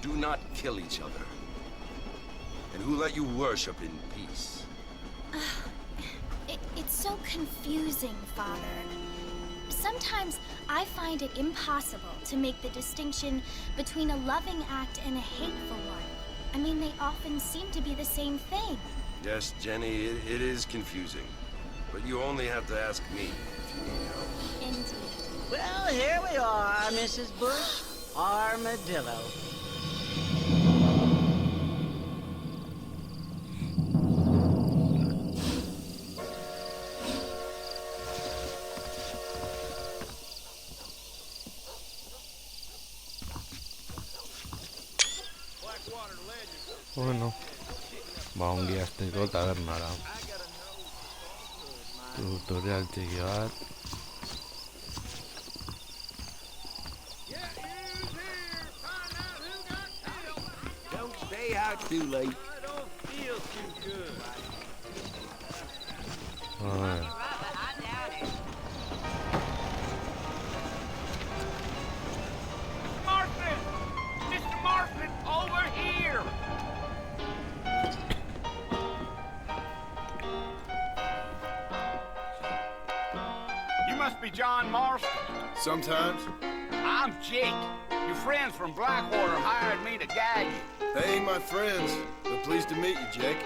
do not kill each other? And who let you worship in peace? It's so confusing, Father. Sometimes I find it impossible to make the distinction between a loving act and a hateful one. I mean, they often seem to be the same thing. Yes, Jenny, it is confusing. But you only have to ask me if you need help. Indeed. Well, here we are, Mrs. Bush. Armadillo. Bueno, va un guía este tabernara. Tutorial txiki bat. Don't stay out too late. A ver. Marston! Mr. Marston, over here! You must be John Marston. Sometimes. I'm Jake. Your friends from Blackwater hired me to guide you. They ain't my friends, but pleased to meet you, Jake.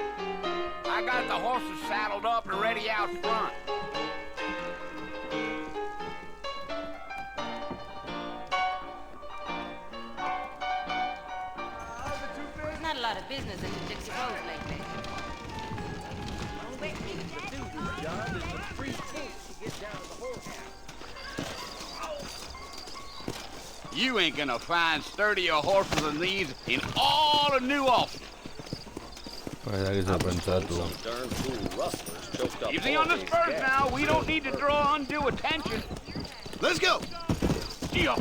I got the horses saddled up and ready out front. Not a lot of business in the Dixie Road lately. You ain't gonna find sturdier horses than these in all of New Austin. Parece que se ha pensado tú. Easy on the spurs now. We don't need to draw undue attention. Let's go! Deal.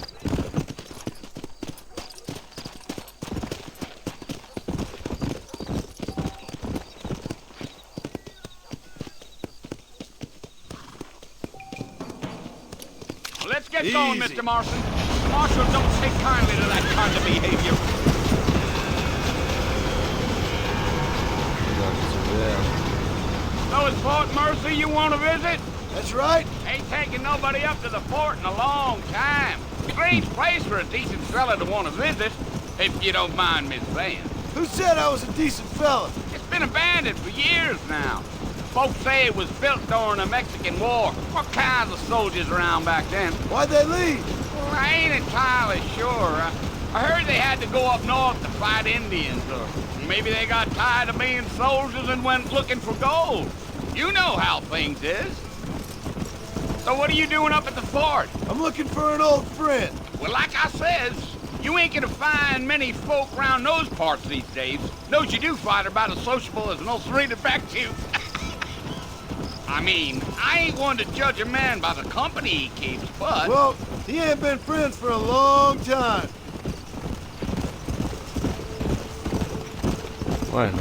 Let's get going, Easy. Mr. Marston. Marshal don't take kindly to that kind of behavior. So it's Fort Mercy you want to visit? That's right. Ain't taking nobody up to the fort in a long time. Strange place for a decent fella to want to visit, if you don't mind me saying. Who said I was a decent fella? It's been abandoned for years now. Folks say it was built during the Mexican War. What kinds of soldiers around back then? Why'd they leave? Well, I ain't entirely sure. I heard they had to go up north to fight Indians, or maybe they got tired of being soldiers and went looking for gold. You know how things is. So what are you doing up at the fort? I'm looking for an old friend. Well, like I says, you ain't gonna find many folk around those parts these days. Those you do find are about as sociable as an old serrated back tooth. I mean, I ain't one to judge a man by the company he keeps, but... Well, he ain't been friends for a long time. Bueno.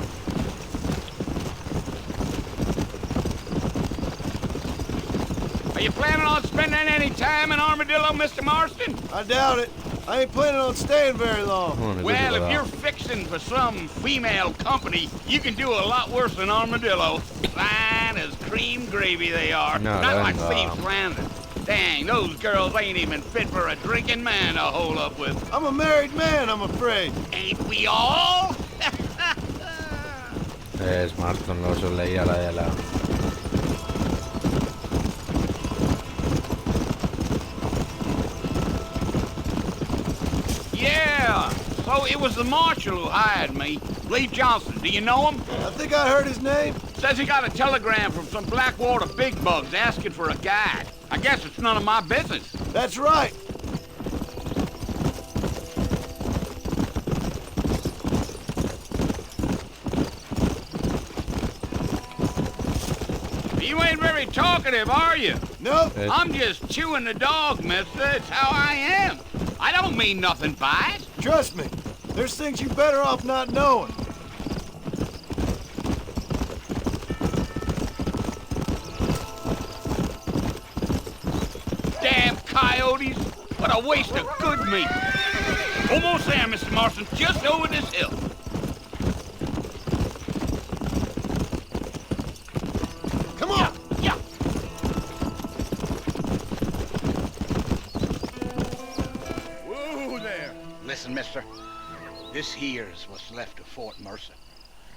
Are you planning on spending any time in Armadillo, Mr. Marston? I doubt it. I ain't planning on staying very long. Bueno, Well, ¿qué if te you're va? fixing for some female company, you can do a lot worse than Armadillo. Fine as cream gravy they are. No, Not like venga. Thieves Landing. Dang, those girls ain't even fit for a drinking man to hole up with. I'm a married man, I'm afraid. Ain't we all? Es Marston, no se leía la de la... Yeah, so it was the marshal who hired me. Lee Johnson, do you know him? I think I heard his name. Says he got a telegram from some Blackwater big bugs asking for a guide. I guess it's none of my business. That's right. You ain't very talkative, are you? Nope. Es- I'm just chewing the dog, mister. It's how I am. I don't mean nothing by it. Trust me. There's things you better off not knowing. Damn coyotes. What a waste of good meat. Almost there, Mr. Marston. Just over this hill. Come on! Yeah. Whoa there! Listen, mister. This here's what's left of Fort Mercer.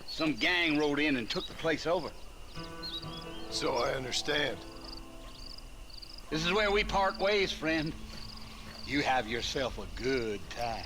Some gang rode in and took the place over. So I understand. This is where we part ways, friend. You have yourself a good time.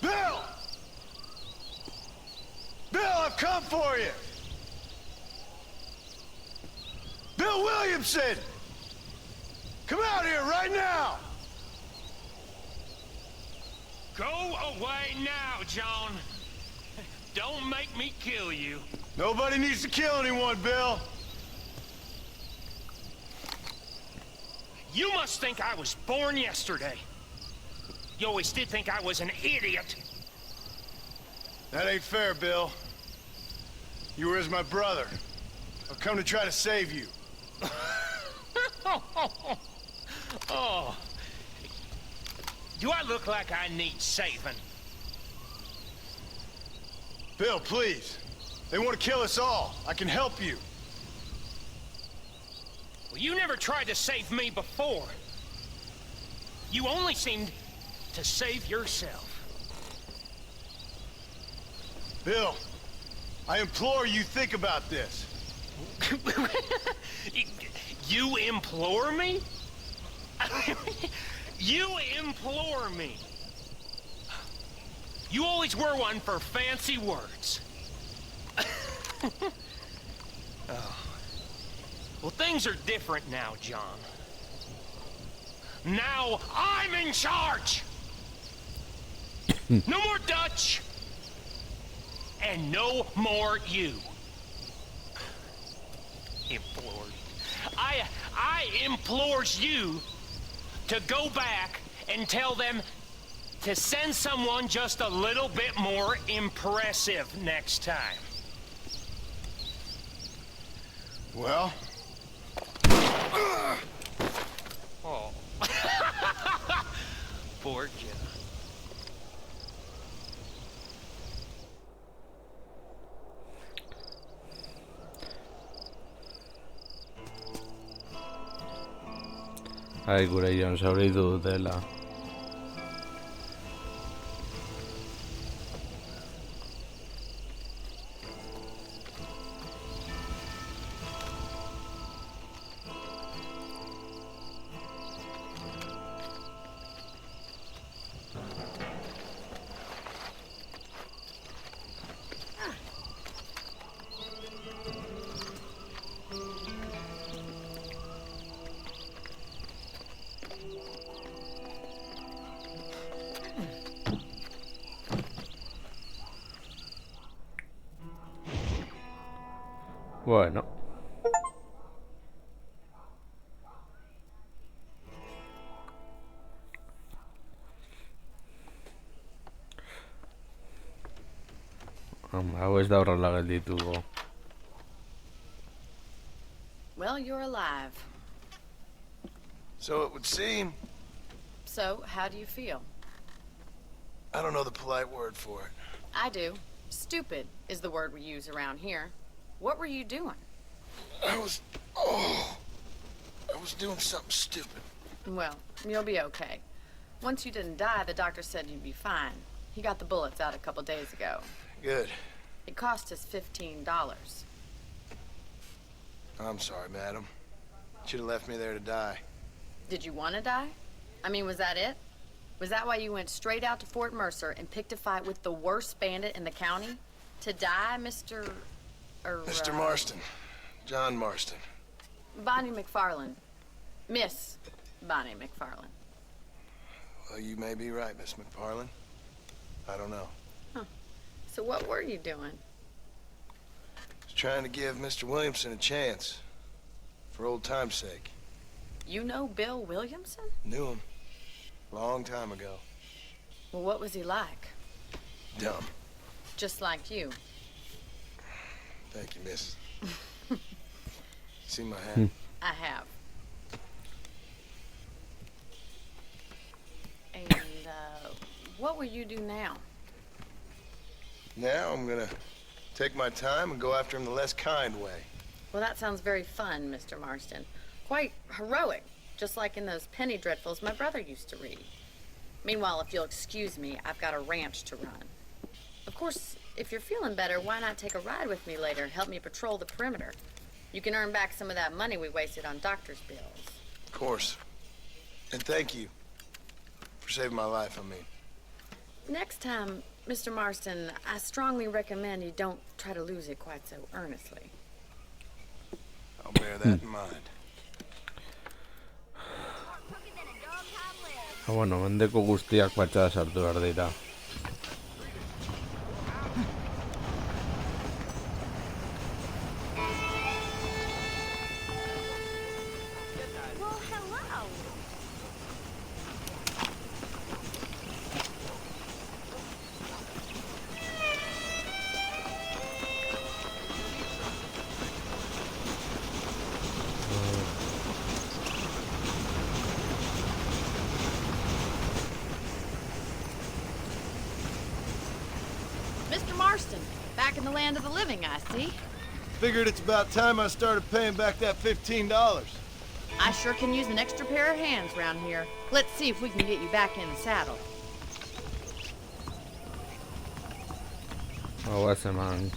Bill! Bill, I've come for you! Bill Williamson! Come out here right now! Go away now, John. Don't make me kill you. Nobody needs to kill anyone, Bill. You must think I was born yesterday. You always did think I was an idiot. That ain't fair, Bill. You were as my brother. I've come to try to save you. Oh. Do I look like I need saving? Bill, please. They want to kill us all. I can help you. Well, you never tried to save me before. You only seemed to save yourself. Bill, I implore you think about this. You implore me? You implore me. You always were one for fancy words. Oh. Well, things are different now, John. Now I'm in charge! No more Dutch! And no more you. Implored. I implores you to go back and tell them to send someone just a little bit more impressive next time. Well? Oh. Poor John. Ai, gure Jon zauritu dutela. Bueno. Hau ez da horrela geldituko. Well, you're alive. So it would seem. So, how do you feel? I don't know the polite word for it. I do. Stupid is the word we use around here. What were you doing? I was doing something stupid. Well, you'll be okay. Once you didn't die, the doctor said you'd be fine. He got the bullets out a couple days ago. Good. It cost us $15. I'm sorry, madam. Should have left me there to die. Did you want to die? I mean, was that it? Was that why you went straight out to Fort Mercer and picked a fight with the worst bandit in the county? To die, Mr. Mr. Marston. John Marston. Bonnie McFarland. Miss Bonnie McFarland. Well, you may be right, Miss McFarland. I don't know. So what were you doing? Just trying to give Mr. Williamson a chance. For old time's sake. You know Bill Williamson? Knew him. Long time ago. Well, what was he like? Dumb. Just like you. Thank you, miss. See my hat? I have. And, what will you do now? Now I'm gonna take my time and go after him the less kind way. Well, that sounds very fun, Mr. Marston. Quite heroic, just like in those penny dreadfuls my brother used to read. Meanwhile, if you'll excuse me, I've got a ranch to run. Of course, if you're feeling better, why not take a ride with me later? Help me patrol the perimeter. You can earn back some of that money we wasted on doctor's bills. Of course. And thank you for saving my life, I mean. Next time, Mr. Marston, I strongly recommend you don't try to lose it quite so earnestly. I'll bear that in mind. Bueno, Mendeku guztiak patxada sartu behar dira. Well, hello. Mr. Marston, back in the land of the living, I see. Figured it's about time I started paying back that $15. I sure can use an extra pair of hands round here. Let's see if we can get you back in the saddle. Hagoaz eman.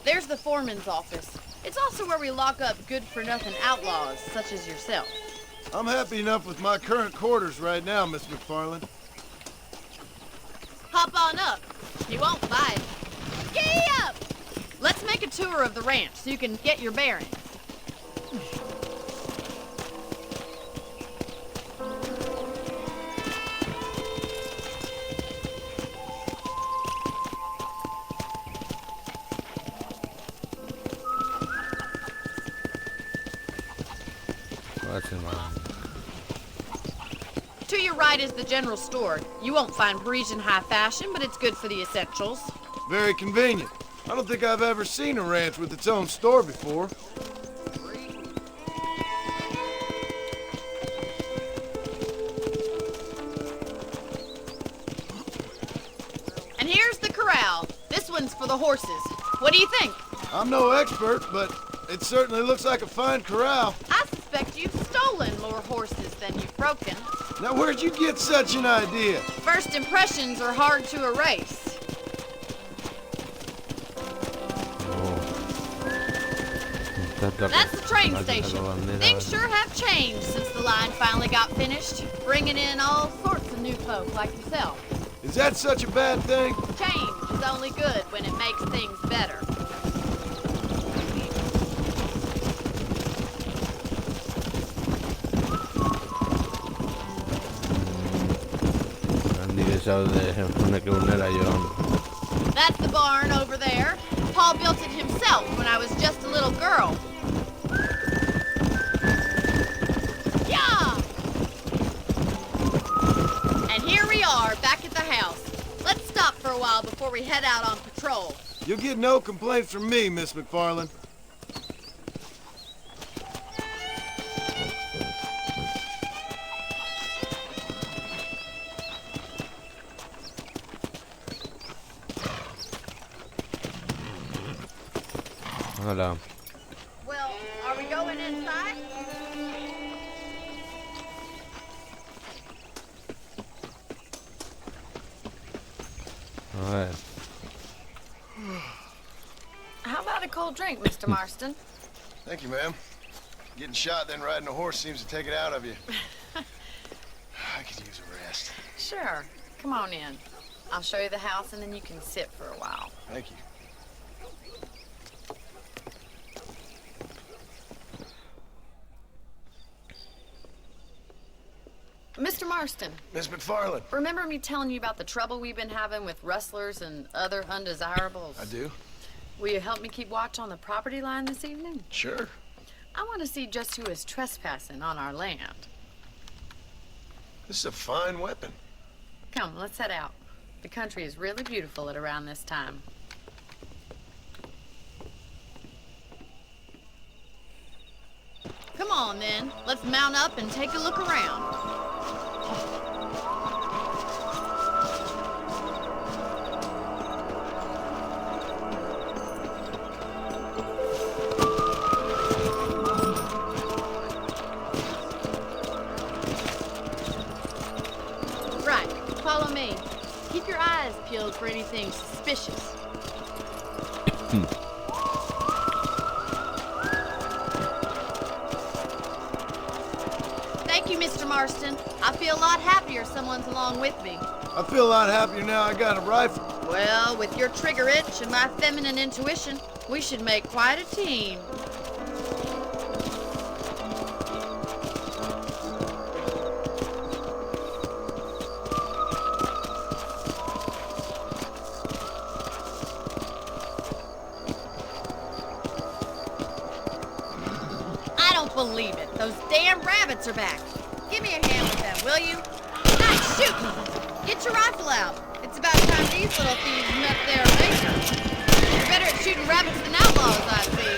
There's the foreman's office. It's also where we lock up good-for-nothing outlaws, such as yourself. I'm happy enough with my current quarters right now, Miss McFarland. Hop on up. You won't bite. Giddy up! Let's make a tour of the ranch so you can get your bearings. Hagoaz eman. To your right is the general store. You won't find Parisian high fashion, but it's good for the essentials. Very convenient. I don't think I've ever seen a ranch with its own store before. And here's the corral. This one's for the horses. What do you think? I'm no expert, but it certainly looks like a fine corral. I suspect you've stolen more horses than you've broken. Now, where'd you get such an idea? First impressions are hard to erase. That's the train station. Things sure have changed since the line finally got finished, bringing in all sorts of new folk like yourself. Is that such a bad thing? Change is only good when it makes things better. Handi dezau de unek egunera joan. That's the barn over there. Paul built it himself when I was just a little girl. Yeah! And here we are, back at the house. Let's stop for a while before we head out on patrol. You'll get no complaints from me, Miss McFarland. Hala. Well, are we going inside? ver. How about a cold drink, Mr. Marston? Thank you, ma'am. Getting shot, then riding a horse seems to take it out of you. I could use a rest. Sure. Come on in. I'll show you the house, and then you can sit for a while. Thank you. Mr. Marston, Miss McFarland. remember me telling you about the trouble we've been having with rustlers and other undesirables? I do. Will you help me keep watch on the property line this evening? Sure. I want to see just who is trespassing on our land. This is a fine weapon. Come, let's head out. The country is really beautiful at around this time. Come on, then. Let's mount up and take a look around. Right. Follow me. Keep your eyes peeled for anything suspicious. Thank you, Mr. Marston. I feel a lot happier someone's along with me. I feel a lot happier now I got a rifle. Well, with your trigger itch and my feminine intuition, we should make quite a team. I don't believe it. Those damn rabbits are back. Give me a hand with them, will you? Nice shooting! Get your rifle out. It's about time these little thieves met their maker. You're better at shooting rabbits than outlaws, I see.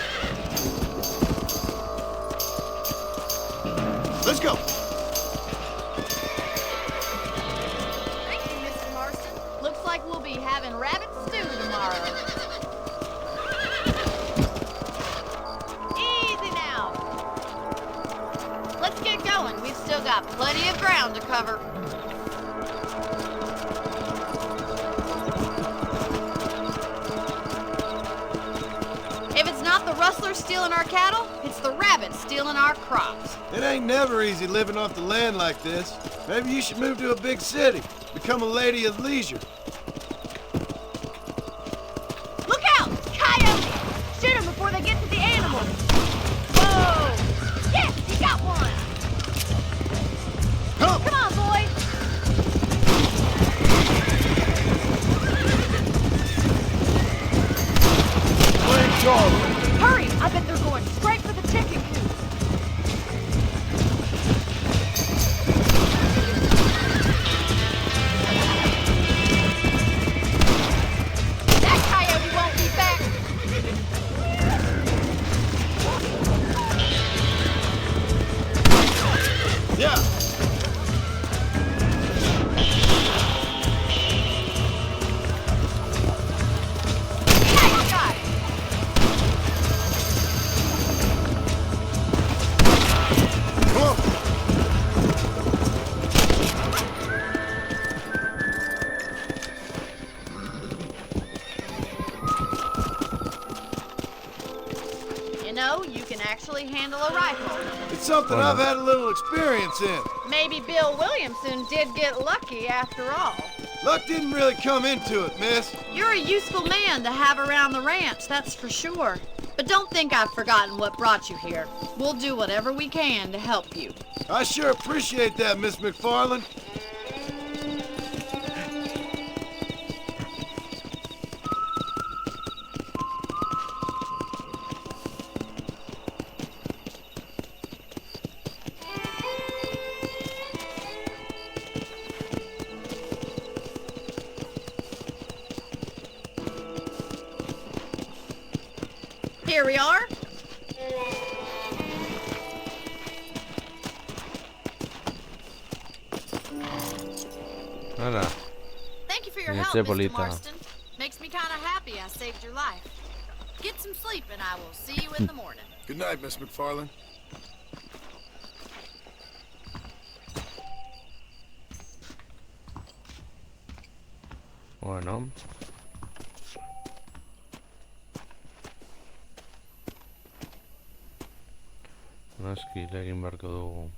Let's go. Thank you, Mr. Marston. Looks like we'll be having rabbit stew tomorrow. Easy now. Let's get going. We've still got plenty of ground to cover. If it's not the rustlers stealing our cattle, it's the rabbits stealing our crops. It ain't never easy living off the land like this. Maybe you should move to a big city. Become a lady of leisure. Look out! Coyote! Shoot them before they get to the animals. Whoa! Yes, you got one! Come! Come on, boy! Play Charlie. Hurry! I bet they're going straight for the chicken coop. That coyote won't be back. Yeah. Nice shot! Come on. You know, you can actually handle a rifle. It's something I've had a little experience in. Maybe Bill Williamson did get lucky after all. Luck didn't really come into it, miss. You're a useful man to have around the ranch, that's for sure. But don't think I've forgotten what brought you here. We'll do whatever we can to help you. I sure appreciate that, Miss McFarland. Here we are. Hala. Thank you for your Mira, help, che Mr. bolita. Marston. Makes me kind of happy I saved your life. Get some sleep and I will see you in the morning. Good night, Miss McFarland. Bueno, Skill egin beharko dugu.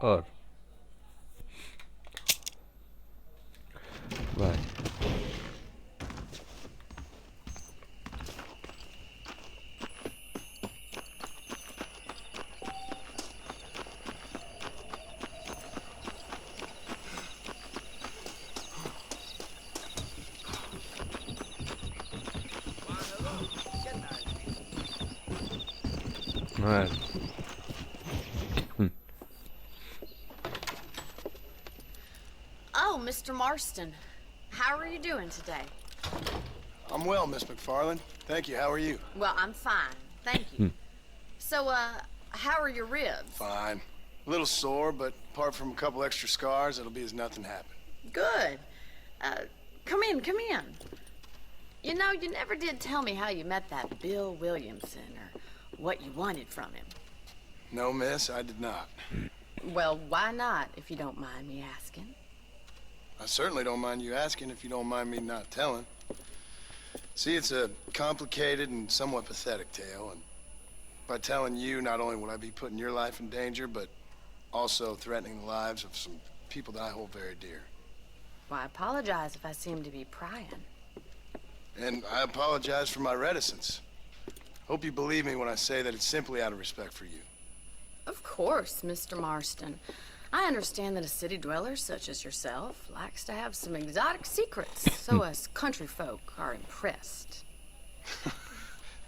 Hor. Bai. Right. Oh, Mr. Marston. How are you doing today? I'm well, Miss McFarland. Thank you. How are you? Well, I'm fine. Thank you. So, how are your ribs? Fine. A little sore, but apart from a couple extra scars, it'll be as nothing happened. Good. Come in, come in. You know, you never did tell me how you met that Bill Williamson or what you wanted from him. No, miss, I did not. Well, why not, if you don't mind me asking? I certainly don't mind you asking if you don't mind me not telling. See, it's a complicated and somewhat pathetic tale, and by telling you, not only would I be putting your life in danger, but also threatening the lives of some people that I hold very dear. Well, I apologize if I seem to be prying. And I apologize for my reticence. Hope you believe me when I say that it's simply out of respect for you. Of course, Mr. Marston. I understand that a city dweller such as yourself likes to have some exotic secrets, so us country folk are impressed.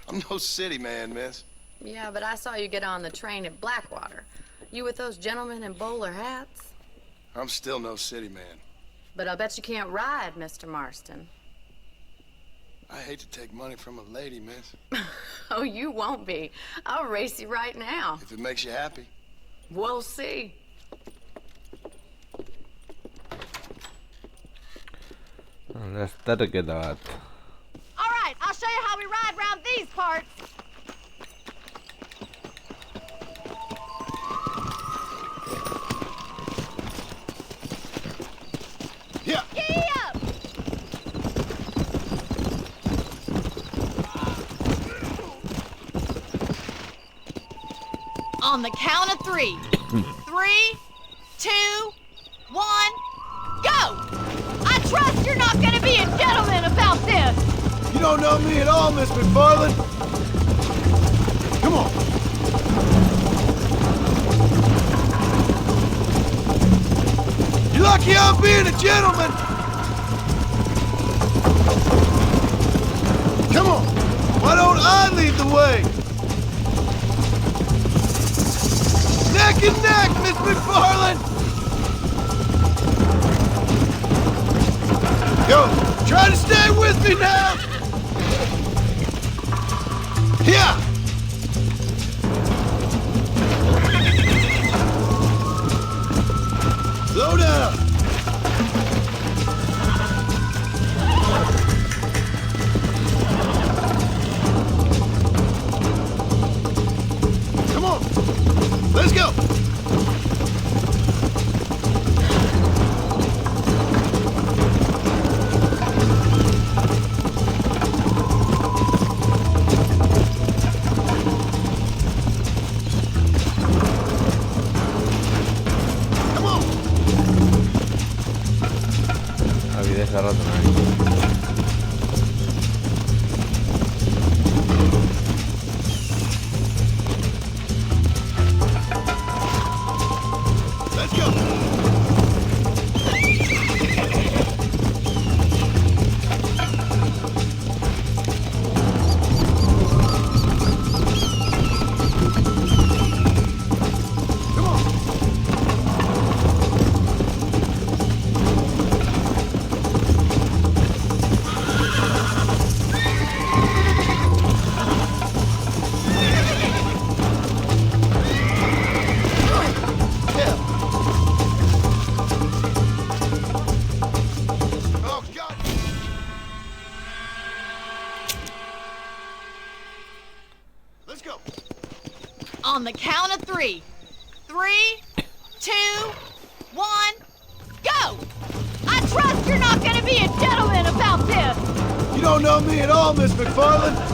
I'm no city man, miss. Yeah, but I saw you get on the train at Blackwater. You with those gentlemen in bowler hats? I'm still no city man. But I'll bet you can't ride, Mr. Marston. I hate to take money from a lady, miss. Oh, you won't be. I'll race you right now. If it makes you happy. We'll see. Let's take it out. All right, I'll show you how we ride around these parts. Yeah. Giddy up! On the count of 3. 3, 2, 1, go! I trust you're not gonna be a gentleman about this! You don't know me at all, Miss McFarland. Come on. You're lucky I'm being a gentleman. Come on. Why don't I lead the way? Neck and neck, Miss McFarland. Go! Try to stay with me now! Here! Slow down! Come on! Let's go! Hace rato no hay. Let's go! On the count of 3. trust you're not gonna be a gentleman about this! You don't know me at all, Miss McFarland.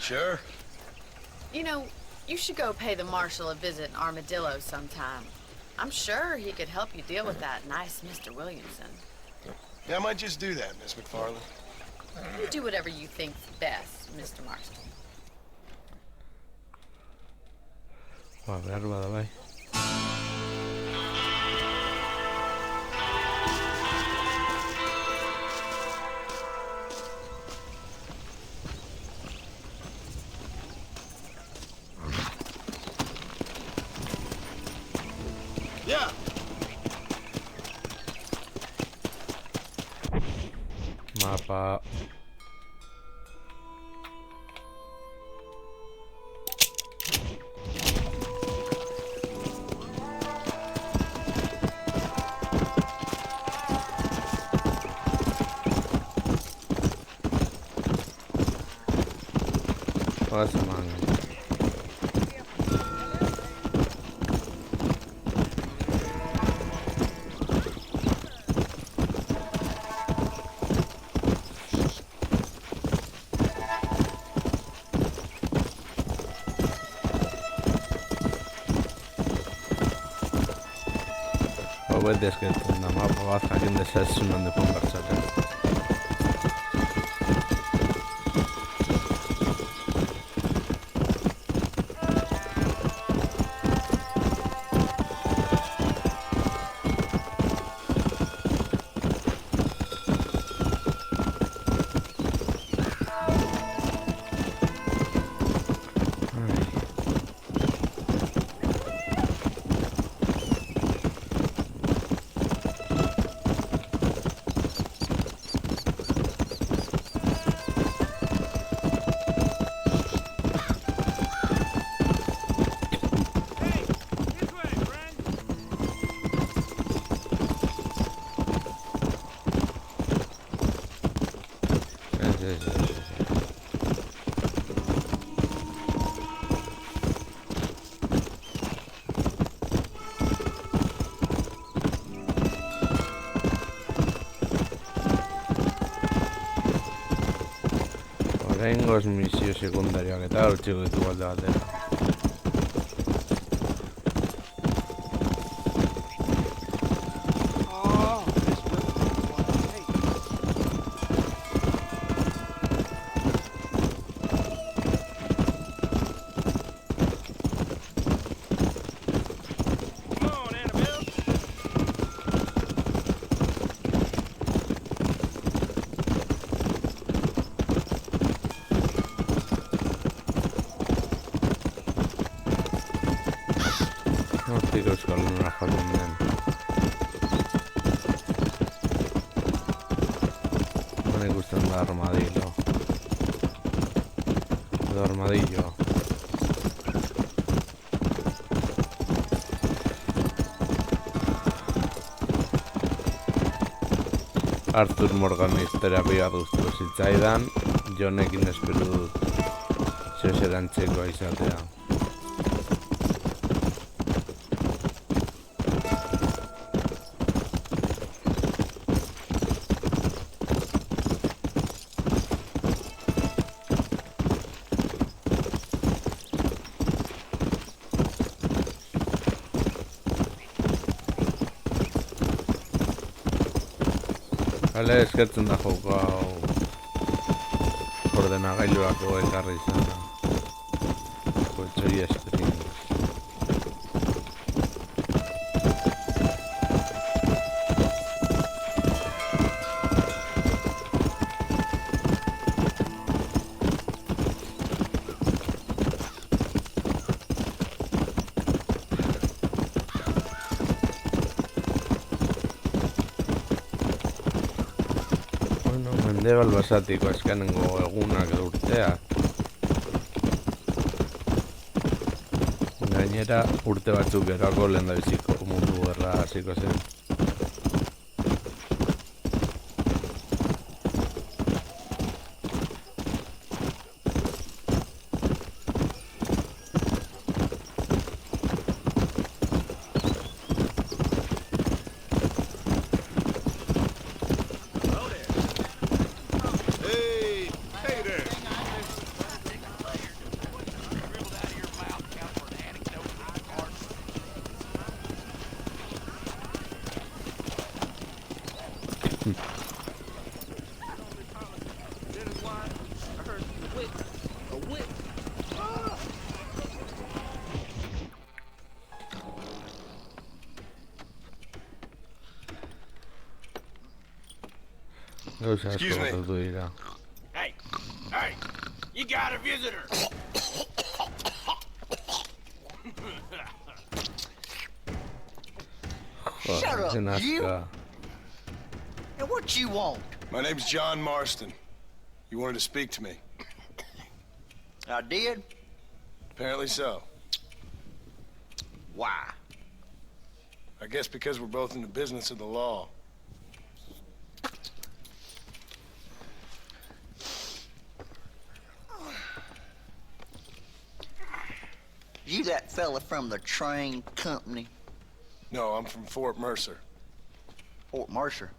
Sure. You know, you should go pay the marshal a visit in Armadillo sometime. I'm sure he could help you deal with that nice Mr. Williamson. Yeah, I might just do that, Miss McFarland. You do whatever you think's best, Mr. Marston. A ver, vai. Yeah. Mapa. Pasa, man. bete eskertzen da mapa bat jakin dezazun handi konbertsatzen. Oraingoz misio sekundarioak eta hortxiko ditu alde batera. Hortik euskal nora jaten den. Hone ikusten da armadillo. Edo armadillo. Arthur Morgan historia bigar guztu zitzaidan, Johnekin espero dut zeserantzekoa izatea. Bale, eskertzen da joko hau ordenagailurako ekarri izan da. Koltsoi estrin. Mendebal basatiko eskanengo egunak edo urteak. Gainera urte batzuk erako lehendabiziko mundu gerra hasiko zen. Excuse me. Hey, hey, you got a visitor. Shut up, you! And what you want? My name's John Marston. You wanted to speak to me. I did? Apparently so. Why? I guess because we're both in the business of the law. You that fella from the train company? No, I'm from Fort Mercer. Fort Mercer?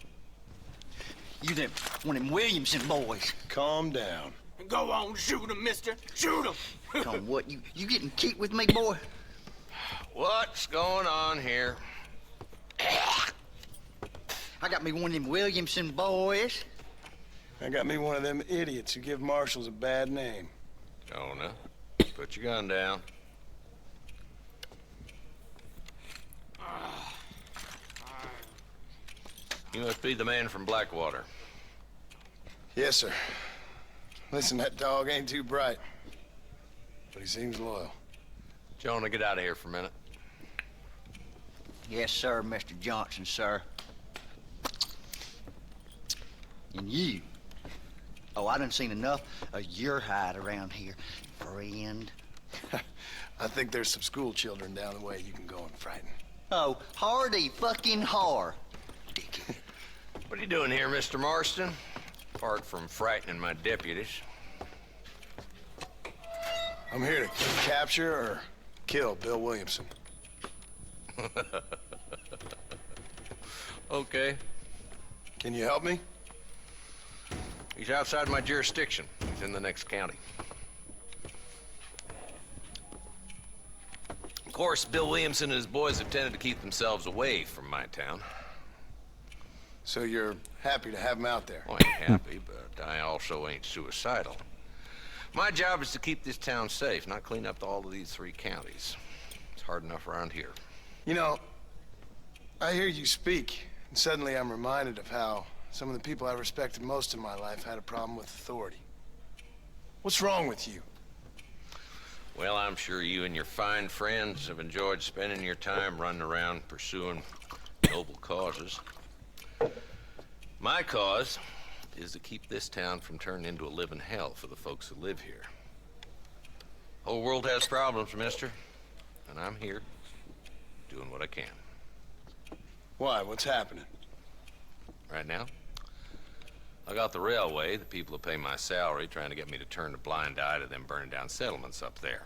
You them, one of them Williamson boys. Calm down. Go on, shoot him, mister. Shoot him. Come what, you getting cute with me, boy? What's going on here? I got me one of them Williamson boys. I got me one of them idiots who give marshals a bad name. Jonah, put your gun down. You must be the man from Blackwater. Yes, sir. Listen, that dog ain't too bright, but he seems loyal. Jonah, get out of here for a minute. Yes, sir, Mr. Johnson, sir. And you. Oh, I done seen enough of your hide around here, friend. I think there's some school children down the way you can go and frighten. Oh, hardy fucking har. What are you doing here, Mr. Marston? Apart from frightening my deputies. I'm here to capture or kill Bill Williamson. Okay. Can you help me? He's outside my jurisdiction. He's in the next county. Of course, Bill Williamson and his boys have tended to keep themselves away from my town. So you're happy to have him out there? I ain't happy, but I also ain't suicidal. My job is to keep this town safe, not clean up all of these 3 counties. It's hard enough around here. You know, I hear you speak, and suddenly I'm reminded of how some of the people I respected most in my life had a problem with authority. What's wrong with you? Well, I'm sure you and your fine friends have enjoyed spending your time running around pursuing noble causes. My cause is to keep this town from turning into a living hell for the folks who live here. Whole world has problems, mister, and I'm here doing what I can. Why? What's happening? Right now, I got the railway, the people who pay my salary, trying to get me to turn a blind eye to them burning down settlements up there.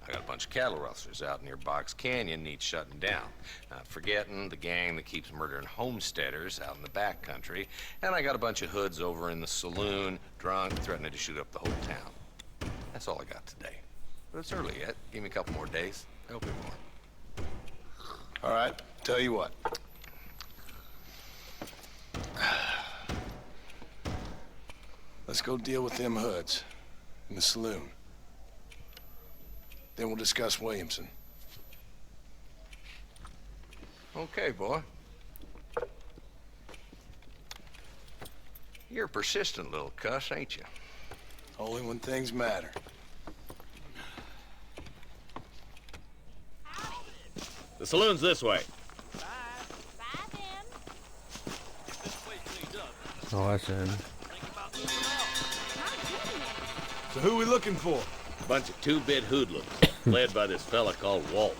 I got a bunch of cattle rustlers out near Box Canyon needs shutting down. Not forgetting the gang that keeps murdering homesteaders out in the back country. And I got a bunch of hoods over in the saloon, drunk, threatening to shoot up the whole town. That's all I got today. But it's early yet. Give me a couple more days. There'll be more. All right, tell you what. Let's go deal with them hoods in the saloon. Then we'll discuss Williamson. Okay, boy. You're a persistent little cuss, ain't you? Only when things matter. The saloon's this way. Oh, that's in. So who we looking for? Bunch of 2-bit hoodlums, led by this fella called Walton.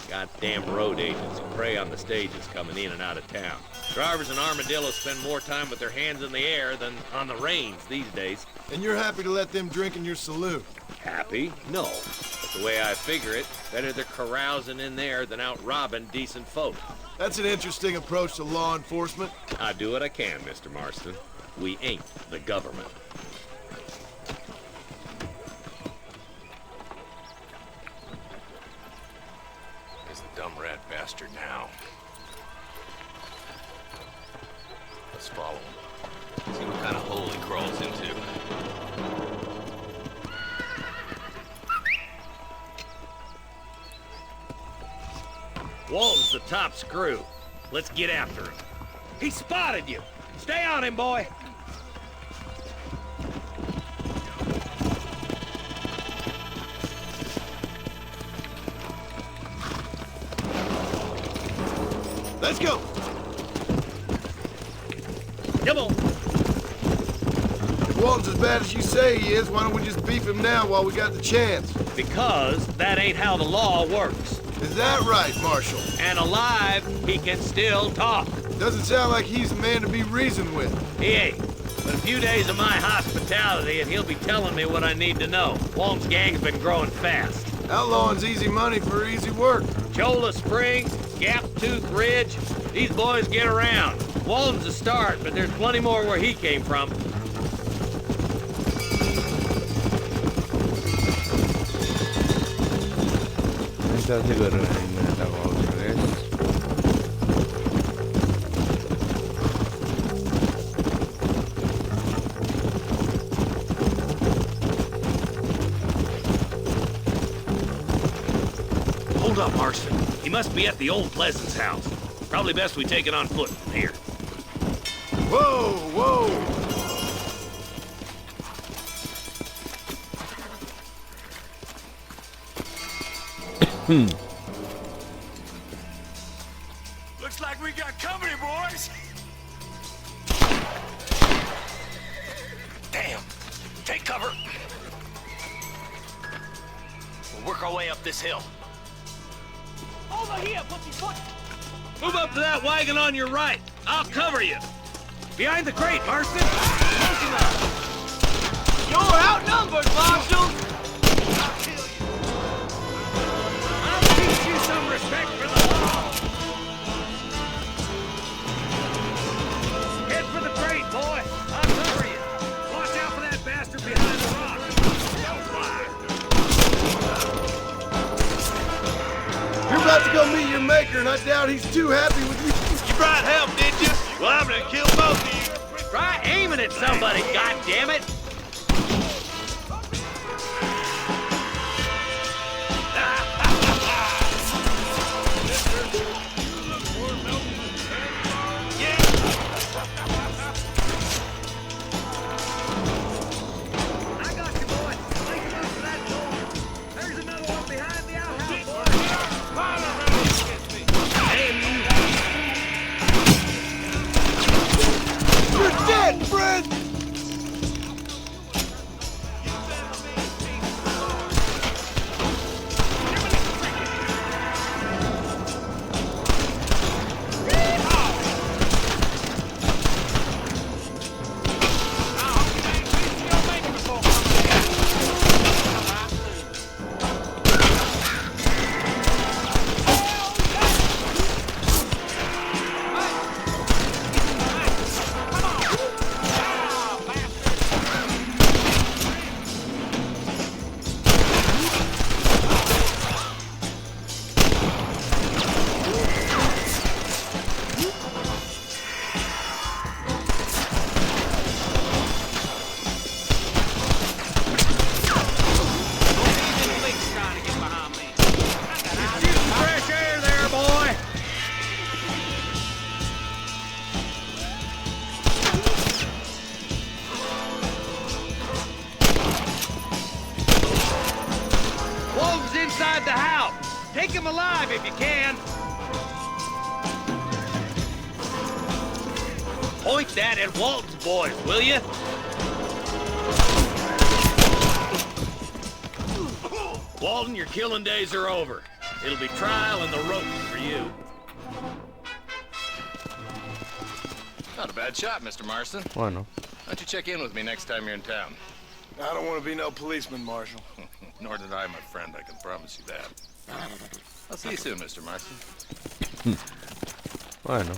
Goddamn road agents who prey on the stages coming in and out of town. Drivers in Armadillo spend more time with their hands in the air than on the reins these days. And you're happy to let them drink in your saloon? Happy? No. But the way I figure it, better they're carousing in there than out robbing decent folk. That's an interesting approach to law enforcement. I do what I can, Mr. Marston. We ain't the government. Dumb rat bastard now. Let's follow him. See what kind of hole he crawls into. Walton's the top screw. Let's get after him. He spotted you. Stay on him, boy. Let's go! Come on. If Walton's as bad as you say he is, why don't we just beef him now while we got the chance? Because that ain't how the law works. Is that right, Marshal? And alive, he can still talk. Doesn't sound like he's a man to be reasoned with. He ain't. But a few days of my hospitality and he'll be telling me what I need to know. Walton's gang's been growing fast. Outlawing's easy money for easy work. Cholla Springs, Gap Tooth Ridge, these boys get around. Walton's a start, but there's plenty more where he came from. Entonces que reanimar la otra vez. must be at the old Pleasance house. Probably best we take it on foot from here. Whoa, whoa! Looks like we got company, boys. Damn. Take cover. We'll work our way up this hill. Over here, foot. Move up to that wagon on your right. I'll cover you. Behind the crate, Marston. You're outnumbered, Marshal. I'll teach you some respect for the law. Head for the crate, boy. I'll cover you. Watch out for that bastard behind the rock. Don't fire. You're about to go meet your maker, and I doubt he's too happy with you. You brought help, did you? Well, I'm gonna kill both of you. Try aiming at somebody, goddammit! I got you, boy. Make it up to that door. There's another one behind the outhouse, boy. You're dead, Fred! Fresh air there, boy! Wolves inside the house! Take him alive if you can! Point that at Walton's boys, will you? Walton, your killing days are over. It'll be trial and the ropes for you. Not a bad shot, Mr. Marston. Bueno. Why don't you check in with me next time you're in town? I don't want to be no policeman, Marshal. Nor did I, my friend. I can promise you that. I'll see you soon, Mr. Marston. Bueno.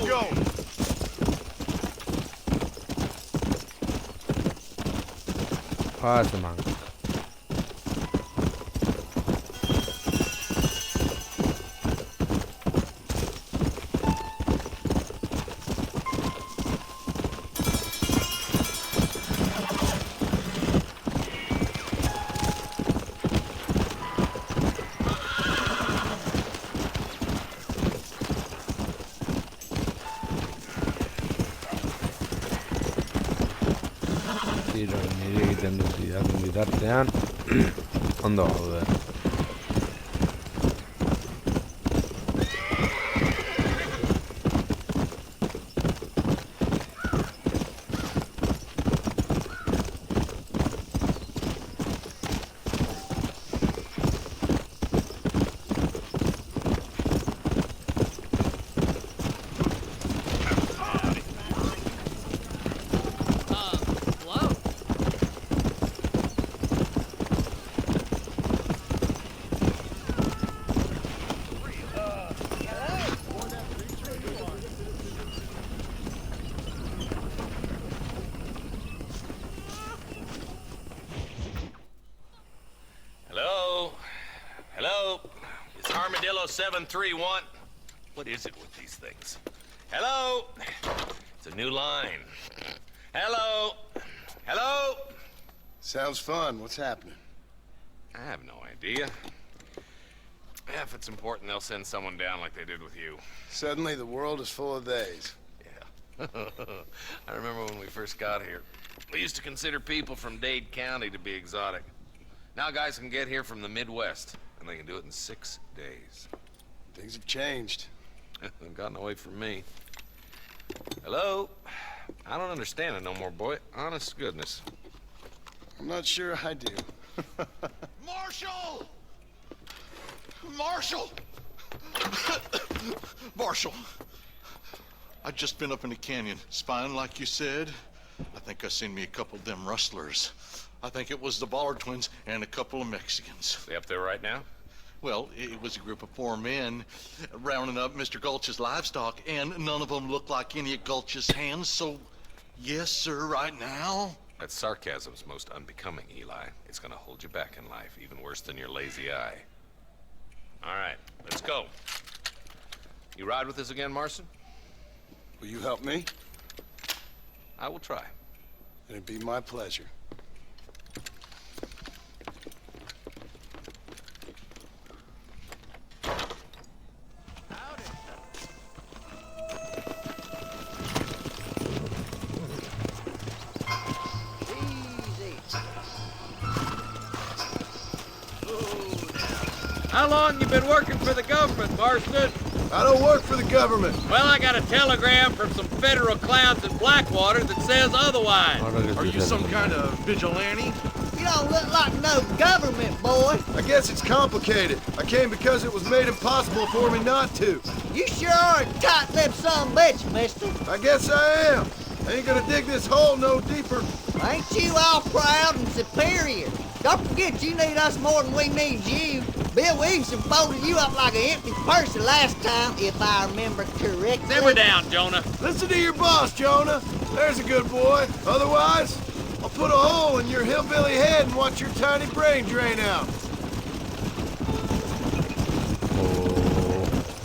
go. Pasa, man. Nire egiten dut idazun bitartean ondo gaude. Hello? It's Armadillo 731. What is it with these things? Hello? It's a new line. Hello? Hello? Sounds fun. What's happening? I have no idea. Yeah, if it's important, they'll send someone down like they did with you. Suddenly, the world is full of theys. Yeah. I remember when we first got here. We used to consider people from Dade County to be exotic. Now guys can get here from the Midwest, and they can do it in 6 days. Things have changed. They've gotten away from me. Hello? I don't understand it no more, boy. Honest to goodness. I'm not sure I do. Marshal! Marshal! Marshal! I just been up in the canyon, spying like you said. I think I seen me a couple of them rustlers. I think it was the Ballard twins and a couple of Mexicans. They up there right now? Well, it was a group of 4 men rounding up Mr. Gulch's livestock, and none of them looked like any of Gulch's hands, so yes, sir, right now. That sarcasm's most unbecoming, Eli. It's gonna hold you back in life, even worse than your lazy eye. All right, let's go. You ride with us again, Marston? Will you help me? I will try. It'd be my pleasure. How long you been working for the government, Marston? I don't work for the government. Well, I got a telegram from some federal clowns in Blackwater that says otherwise. Are you some kind of vigilante? You don't look like no government, boy. I guess it's complicated. I came because it was made impossible for me not to. You sure are a tight-lipped son of a bitch, mister. I guess I am. I ain't gonna dig this hole no deeper. Ain't you all proud and superior? Don't forget you need us more than we need you. Bill Williamson folded you up like an empty purse the last time, if I remember correctly. Simmer down, Jonah. Listen to your boss, Jonah. There's a good boy. Otherwise, I'll put a hole in your hillbilly head and watch your tiny brain drain out.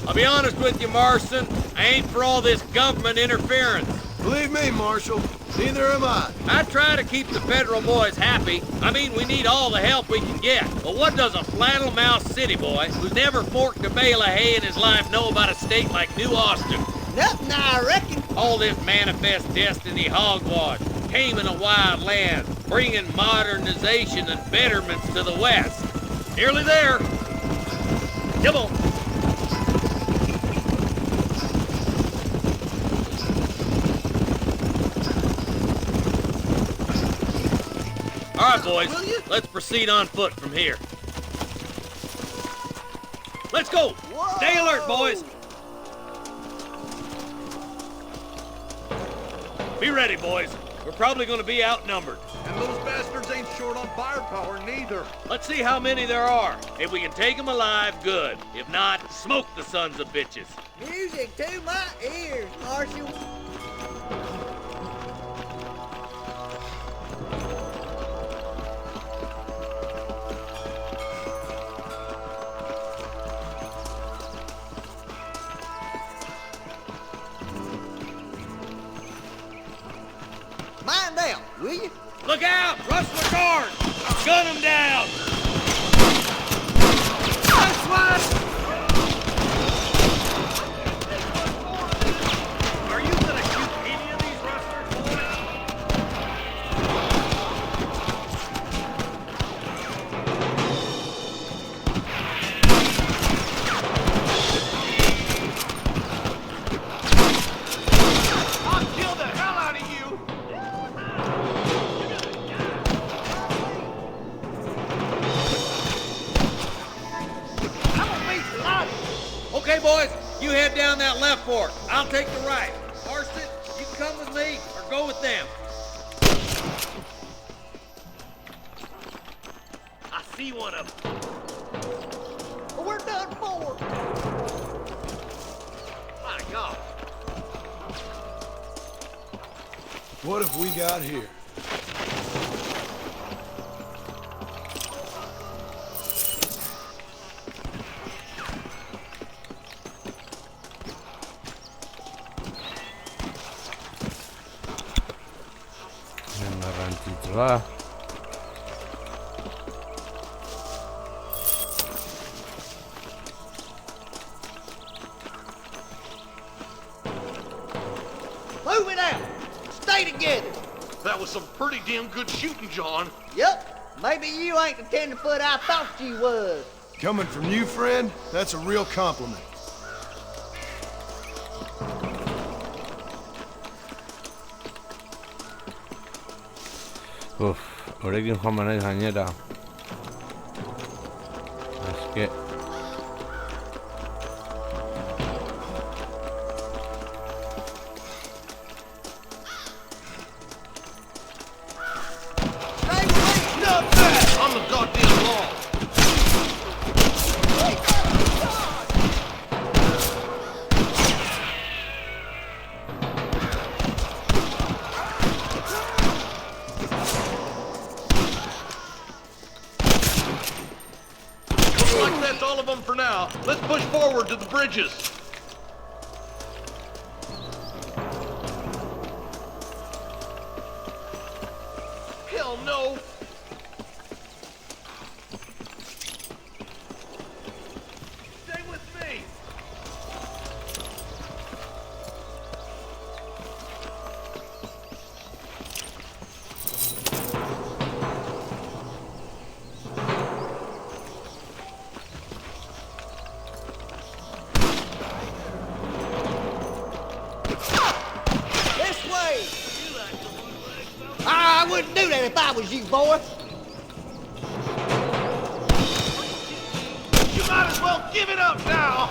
I'll be honest with you, Marston. I ain't for all this government interference. Believe me, Marshal, neither am I. I try to keep the federal boys happy. I mean, we need all the help we can get. But what does a flannel-mouthed city boy who's never forked a bale of hay in his life know about a state like New Austin? Nothing, I reckon. All this manifest destiny hogwash, taming a wild land, bringing modernization and betterments to the West. Nearly there. Come on. All right, boys, let's proceed on foot from here. Let's go! Whoa. Stay alert, boys! Be ready, boys. We're probably gonna be outnumbered. And those bastards ain't short on firepower, neither. Let's see how many there are. If we can take them alive, good. If not, smoke the sons of bitches. Music to my ears, Marshal. Mind out, will you? Look out! Rustler guard! Gun him down! Nice one! Are you gonna shoot any of these rustlers, boys? I'll kill the hell out of you! Okay, boys, you head down that left fork. I'll take the right. Marston, you can come with me or go with them. I see one of them. We're done for. My God. What have we got here? Va. Move it out. Stay together. That was some pretty damn good shooting, John. Yup. Maybe you ain't the tenderfoot I thought you was. Coming from you, friend, that's a real compliment. Horrekin joan banaiz gainera. Eske... On the goddamn wall. Looks like that's all of them for now. Let's push forward to the bridges. Hell no. Stay with me. This way. I wouldn't do that if I was you, boy. You might as well give it up now.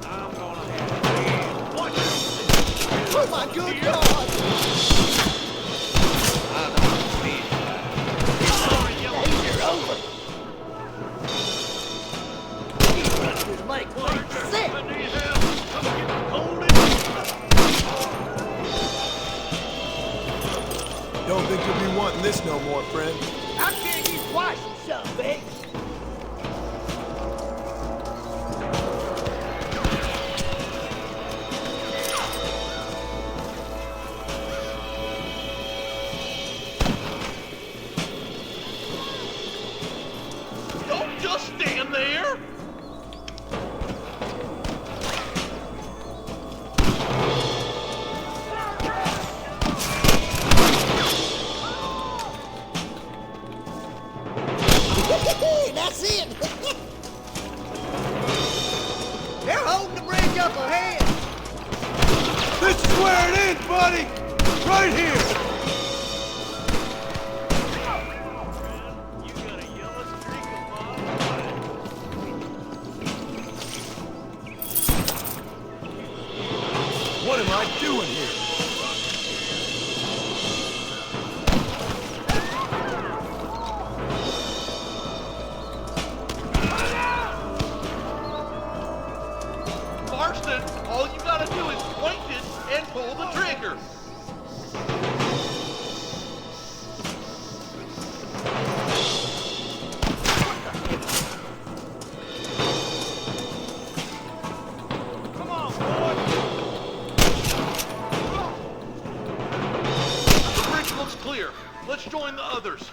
I'm gonna have Watch it. Oh my good God. You're over. Just make one sick. Don't think you'll be wanting this no more, friend. I'll kill you twice, you son of a bitch. Don't just stand there. That's it. They're holding the bridge up ahead. This is where it ends, buddy! Right here! You got a yellow streak of mine. What am I doing here? friend. All you gotta do is point it and pull the trigger. Come on, boy. The bridge looks clear. Let's join the others.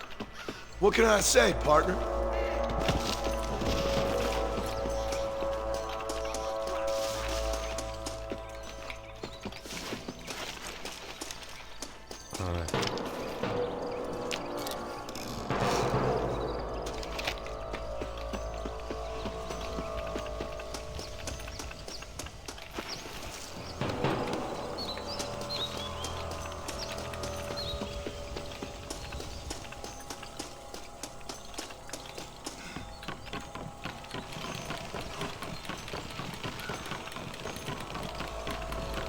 What can I say, partner?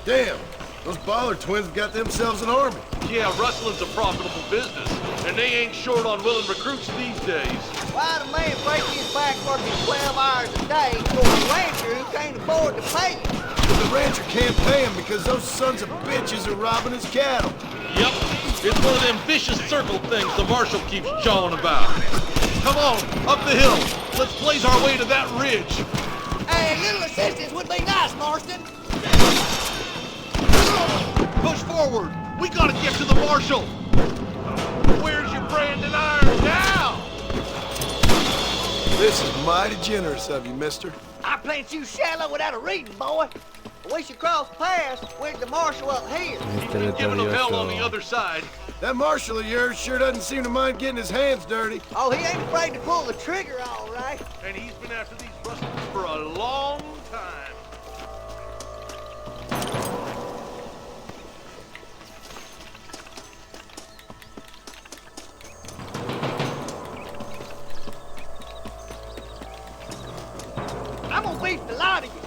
Damn, those Ballard twins have got themselves an army. Yeah, rustling's a profitable business, and they ain't short on willing recruits these days. Why the man break his back working 12 hours a day for a rancher who can't afford to pay him? The rancher can't pay him because those sons of bitches are robbing his cattle. Yep, it's one of them vicious circle things the marshal keeps jawing about. Come on, up the hill. Let's blaze our way to that ridge. Hey, a little assistance would be nice, Marston. Push forward. We gotta get to the marshal. Where's your branding iron now? This is mighty generous of you, mister. I plant you shallow without a reading, boy. We should cross paths with the marshal up here. He's been giving them hell on the other side. That marshal of yours sure doesn't seem to mind getting his hands dirty. Oh, he ain't afraid to pull the trigger, all right. And he's been after these rustlers for a long time. I'm gonna beat the lot of you.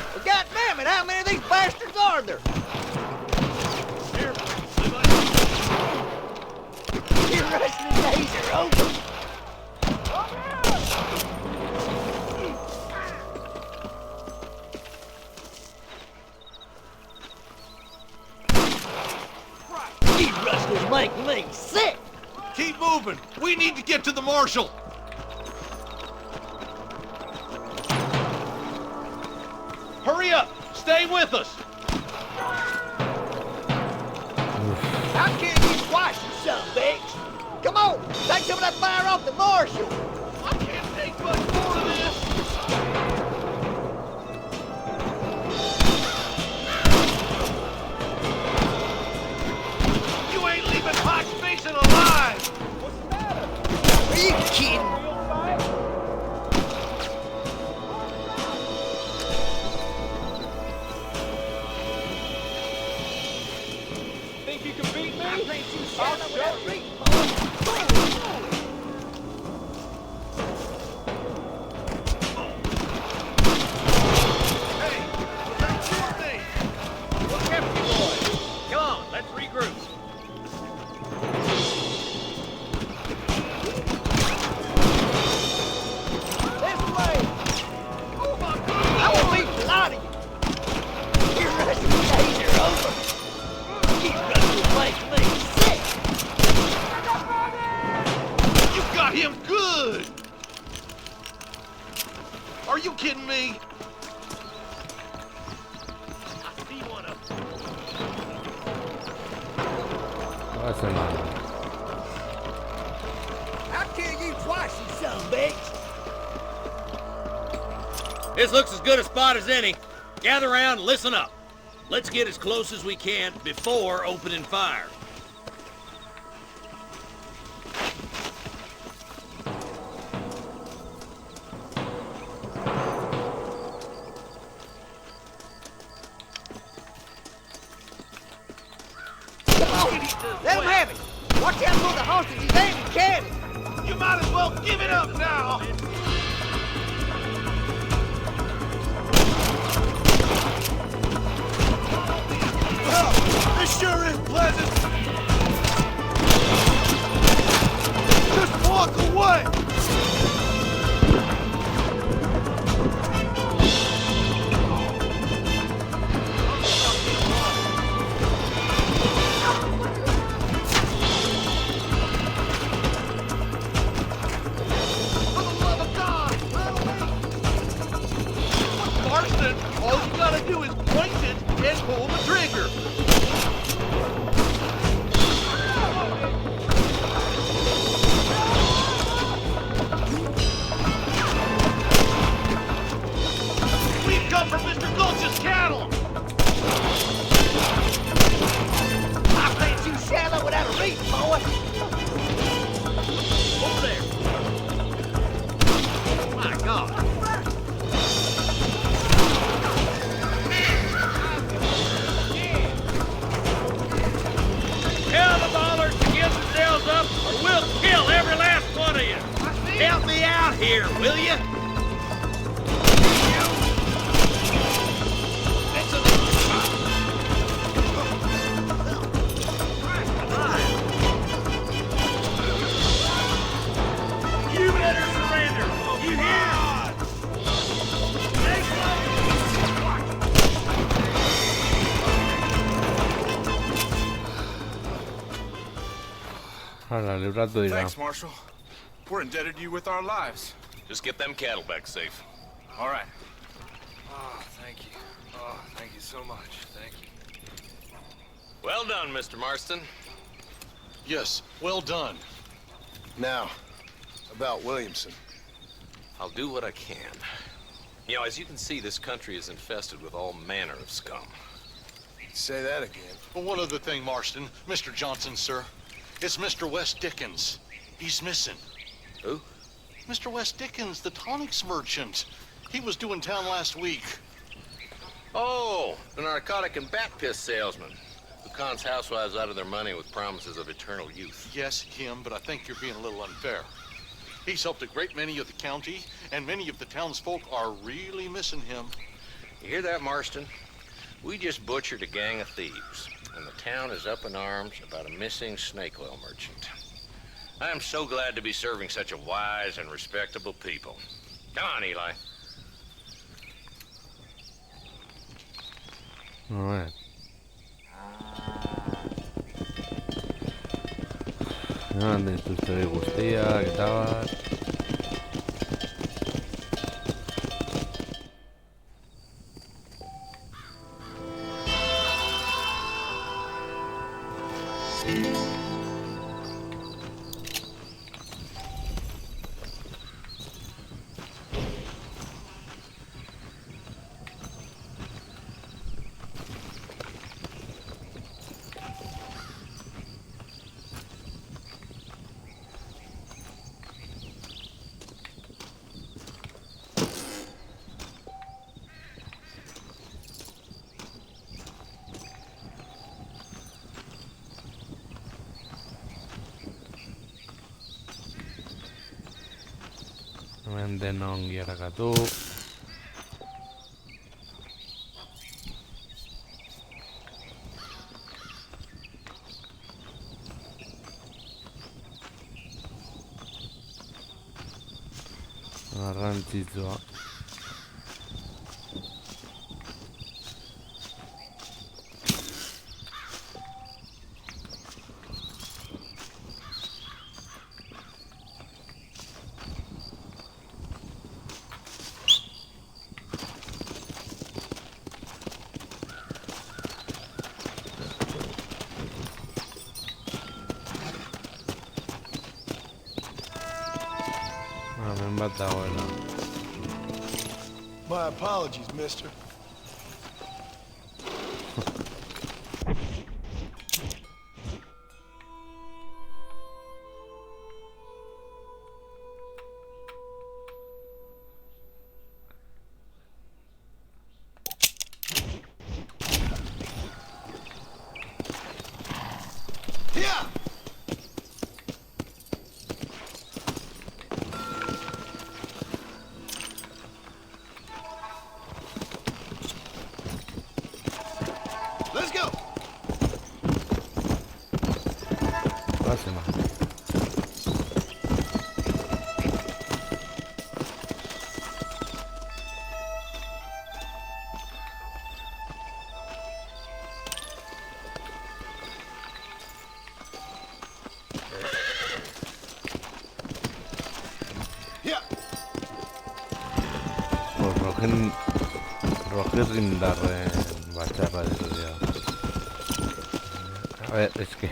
Well, God damn it, how many of these bastards are there? Here, Your wrestling days are over. You rustlers make me sick. keep moving. We need to get to the marshal. Hurry up! Stay with us! How can you twice, you son of a bitch? Come on, take some of that fire off the marshal. I can't take much more of this. You ain't leaving Hotch Basin alive! What's the matter? Are you kidding? Think you can beat me? I think you shall without reading. Hey, that's your thing. Look after you, boys. Come on, let's regroup. This way. Oh my God! I will beat the lot of you. Your wrestling days are over. You wrestlers make me sick. You got him good! Are you kidding me? I see one of them. Pasa nada. I'll kill you twice, you son of a bitch. This looks as good a spot as any. Gather around and listen up. Let's get as close as we can before opening fire. Come on, let him have it. Watch out for the horses. He's aiming cannon. You might as well give it up now! sure is pleasant. Just walk away. Marston, all you gotta do is point it and pull the trigger. We've come from Mr. Gulch's cattle. I bet you shallow without a reach, boy. Over there. My God. Tell the ballers to give themselves up, or we'll kill every last one of you. Help me out here, will you? You better surrender. You hear? Hala, libratu dira. Thanks, Marshal. We're indebted to you with our lives. Just get them cattle back safe. All right. Oh, thank you. Oh, thank you so much. Thank you. Well done, Mr. Marston. Yes, well done. Now, about Williamson. I'll do what I can. You know, as you can see, this country is infested with all manner of scum. Say that again. Well, one other thing, Marston. Mr. Johnson, sir. It's Mr. Wes Dickens. He's missing. Who? Mr. Wes Dickens, the tonics merchant. He was due in town last week. Oh, the narcotic and bat piss salesman who cons housewives out of their money with promises of eternal youth. Yes, him, but I think you're being a little unfair. He's helped a great many of the county, and many of the townsfolk are really missing him. You hear that, Marston? We just butchered a gang of thieves, and the town is up in arms about a missing snake oil merchant. I am so glad to be serving such a wise and respectable people. Come on, Eli. Alright. Ande dituzte guztiak eta bat. Hemen denon giarrakatu. Garrantzitsua. Hemen bat dagoela. My apologies, mister. Yeah! Hace más. Rogerrin darren batzarra dirudea. A ver, es que...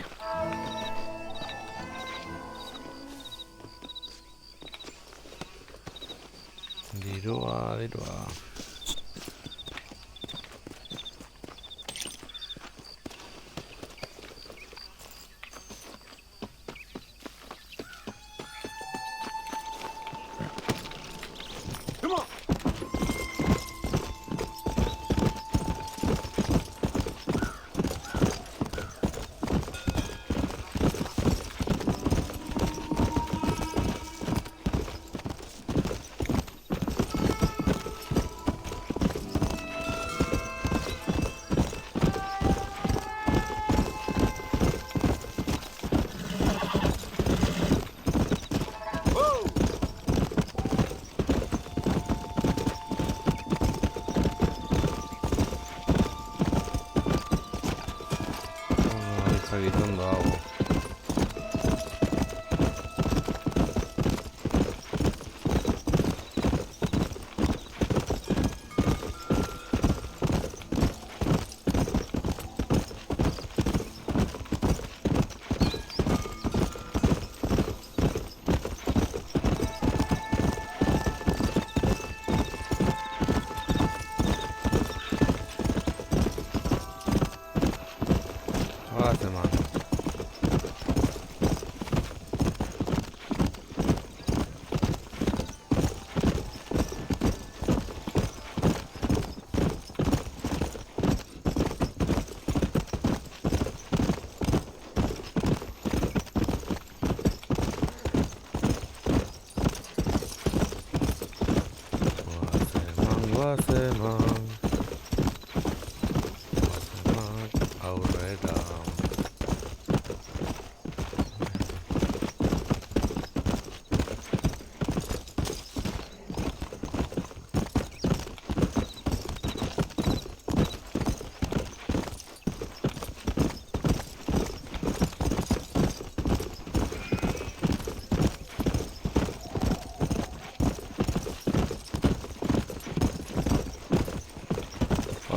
Dirua. Gritando algo.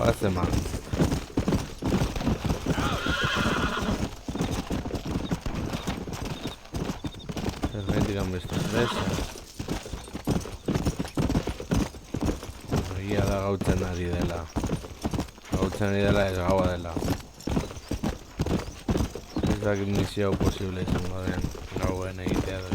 Hace más. Zergatik beste presa. Egia da gautzen ari dela. Gautzen ari dela ez gaua dela. Ez dakit misio posible izango den gauen egitea da.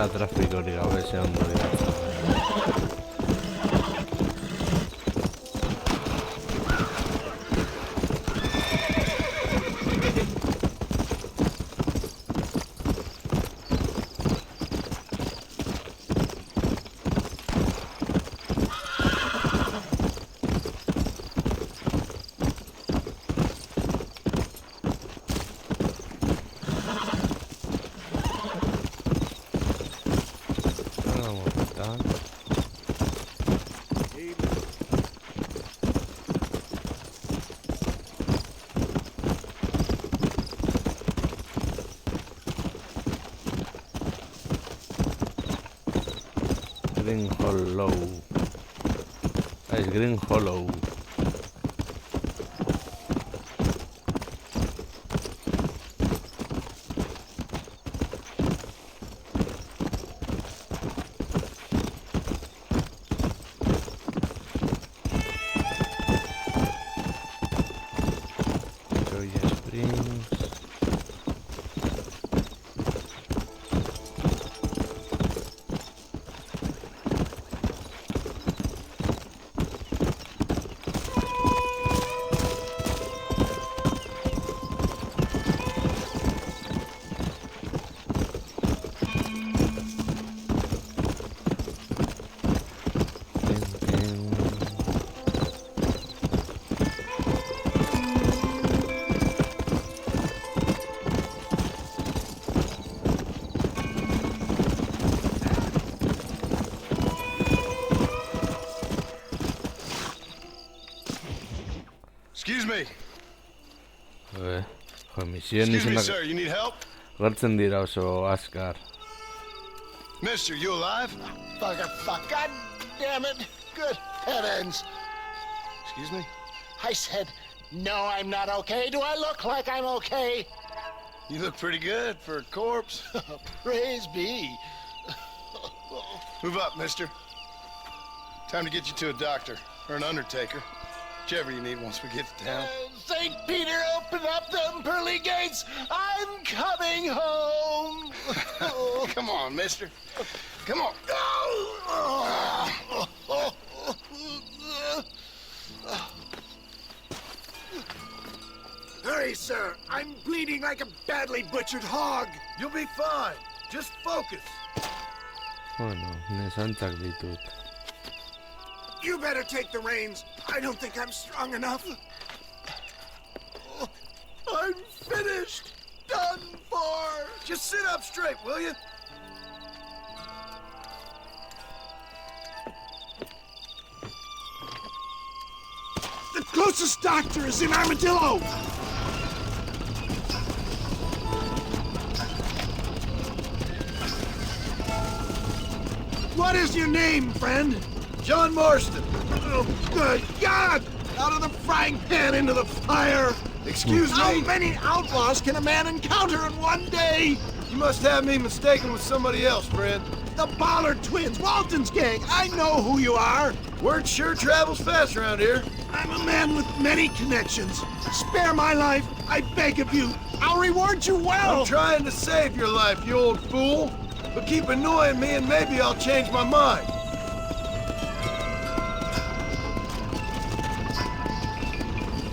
Trafikorik gabe ze ondo dira. Green Hollow. Es Green Hollow. misioen Excuse me, izenak sir, you need help? gertzen dira oso azkar. Mister, you alive? Fuck, God damn it. Good heavens. Excuse me? I said, no, I'm not okay. Do I look like I'm okay? You look pretty good for a corpse. Praise be. Move up, mister. Time to get you to a doctor or an undertaker. Whichever you need once we get to town. St. Peter, open up them pearly gates. I'm coming home. Come on, mister. Come on. Hurry, sir. I'm bleeding like a badly butchered hog. You'll be fine. Just focus. Bueno, nesantzak ditut. You better take the reins. I don't think I'm strong enough. I'm finished. Done for. Just sit up straight, will you? The closest doctor is in Armadillo. What is your name, friend? John Marston. Oh, good God! Out of the frying pan into the fire! Excuse me? How many outlaws can a man encounter in one day? You must have me mistaken with somebody else, friend. The Bollard twins, Walton's gang. I know who you are. Word sure travels fast around here. I'm a man with many connections. Spare my life, I beg of you. I'll reward you well. I'm trying to save your life, you old fool. But keep annoying me and maybe I'll change my mind.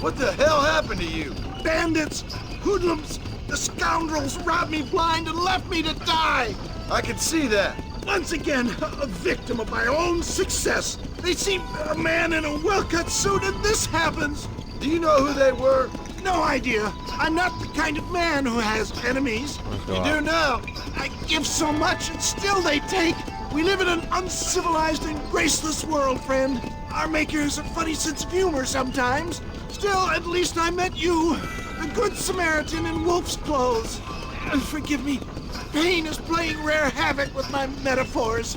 What the hell happened to you? Bandits! Hoodlums! The scoundrels robbed me blind and left me to die! I can see that. Once again, a victim of my own success. They see a man in a well-cut suit and this happens. Do you know who they were? No idea. I'm not the kind of man who has enemies. You do now. I give so much and still they take. We live in an uncivilized and graceless world, friend. Our maker has a funny sense of humor sometimes. Still, at least I met you, the good Samaritan in wolf's clothes. Forgive me, pain is playing rare havoc with my metaphors.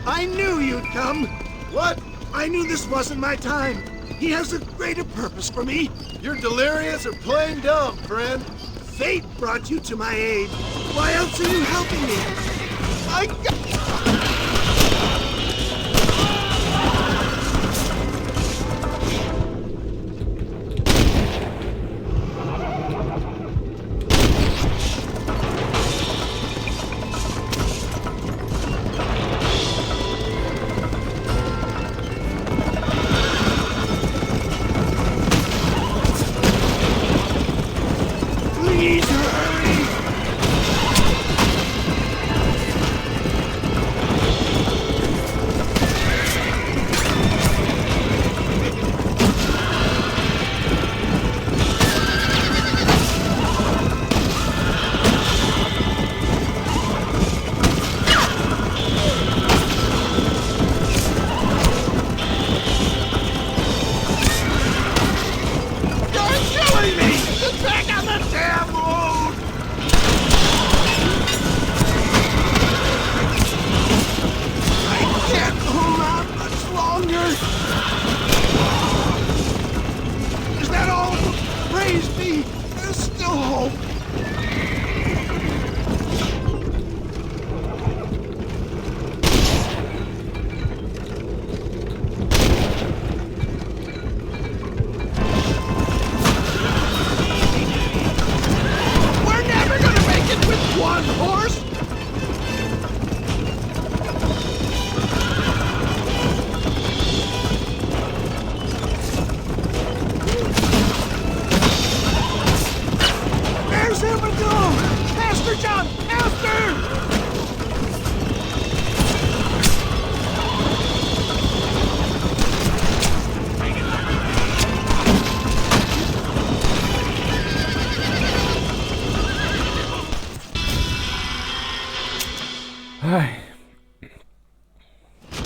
I knew you'd come. What? I knew this wasn't my time. He has a greater purpose for me. You're delirious or plain dumb, friend. Fate brought you to my aid. Why else are you helping me? Please hurry!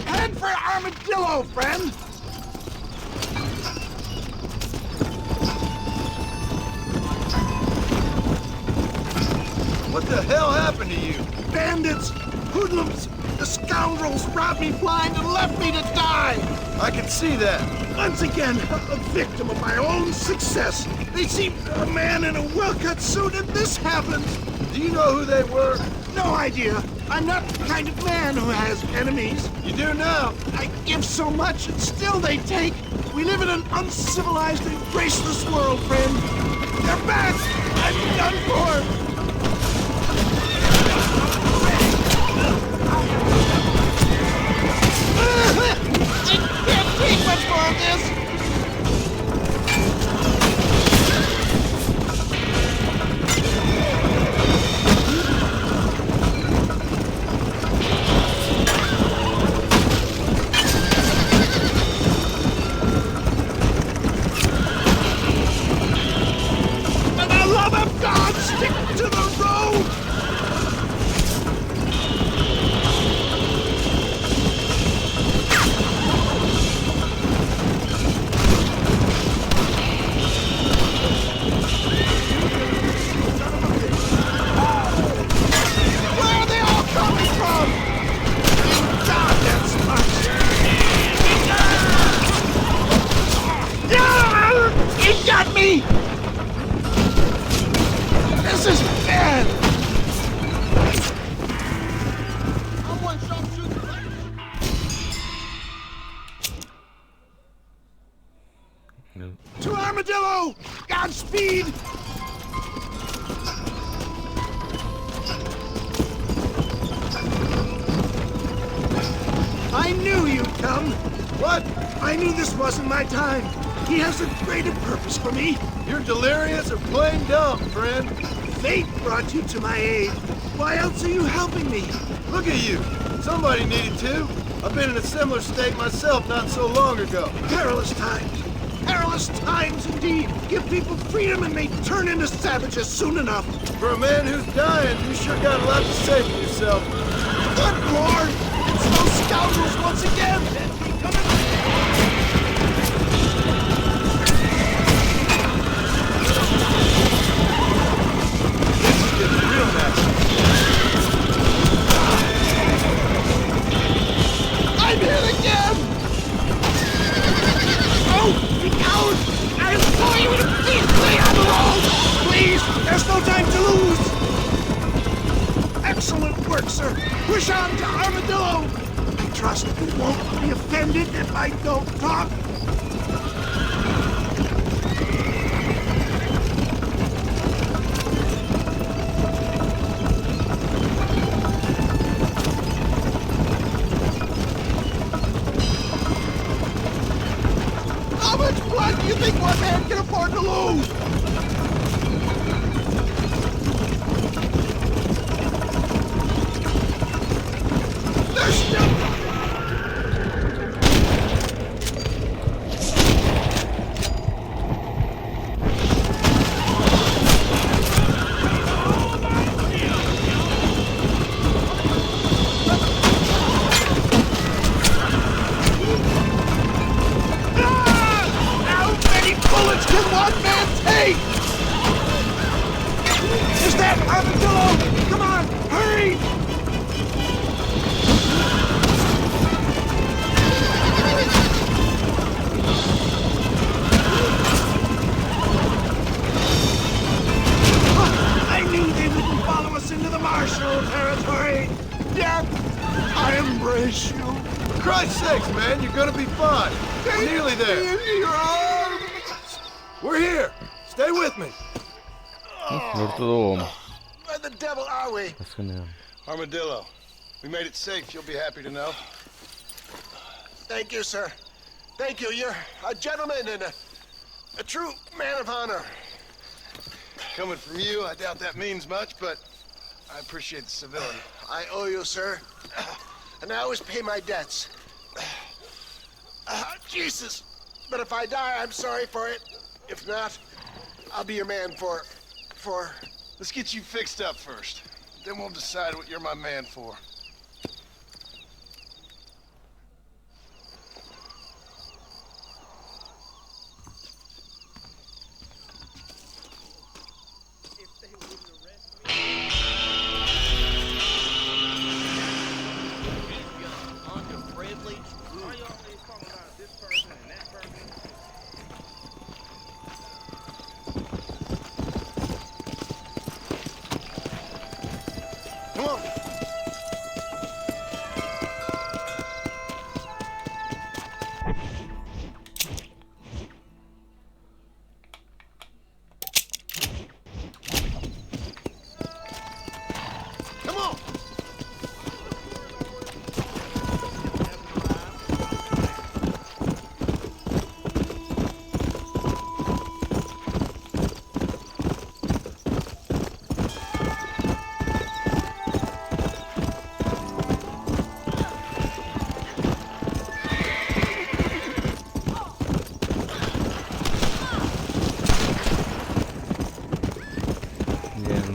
Head for Armadillo, friend! What the hell happened to you? Bandits, hoodlums, the scoundrels robbed me blind and left me to die. I can see that. Once again, a victim of my own success. They seemed a man in a well-cut suit and this happened. Do you know who they were? No idea. I'm not the kind of man who has enemies. You do now. I give so much and still they take. We live in an uncivilized and graceless world, friend. They're back. I'm done for. I can't take much more of this! For the love of God, stick to the road! It got me! This is bad! To Armadillo! Godspeed! I knew you'd come. What? I knew this wasn't my time. He has a greater purpose for me. You're delirious or plain dumb, friend. Fate brought you to my aid. Why else are you helping me? Look at you. Somebody needed to. I've been in a similar state myself not so long ago. Perilous times. Perilous times indeed. Give people freedom and they turn into savages soon enough. For a man who's dying, you sure got a lot to say for yourself. Good Lord! It's those scoundrels once again! I'm hit again! Oh, you coward! I implore you to please stay on the road! Please, there's no time to lose! Excellent work, sir. Push on to Armadillo! I trust you won't be offended if I don't talk. How much blood do you think one man can afford to lose? There's still... bullets can one man take? Is that Armadillo? Come on, hurry! I knew they wouldn't follow us into the martial territory. Death, I embrace you. For Christ's sakes, man, you're gonna be fine. We're nearly there. We're here. Stay with me. Where the devil are we? Armadillo. We made it safe, you'll be happy to know. Thank you, sir. Thank you. You're a gentleman and a true man of honor. Coming from you, I doubt that means much, but I appreciate the civility. I owe you, sir. And I always pay my debts. Jesus. But if I die, I'm sorry for it. If not, I'll be your man for... Let's get you fixed up first. Then we'll decide what you're my man for. Come on. Come on.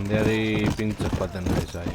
Dari pink cepatan dari saya.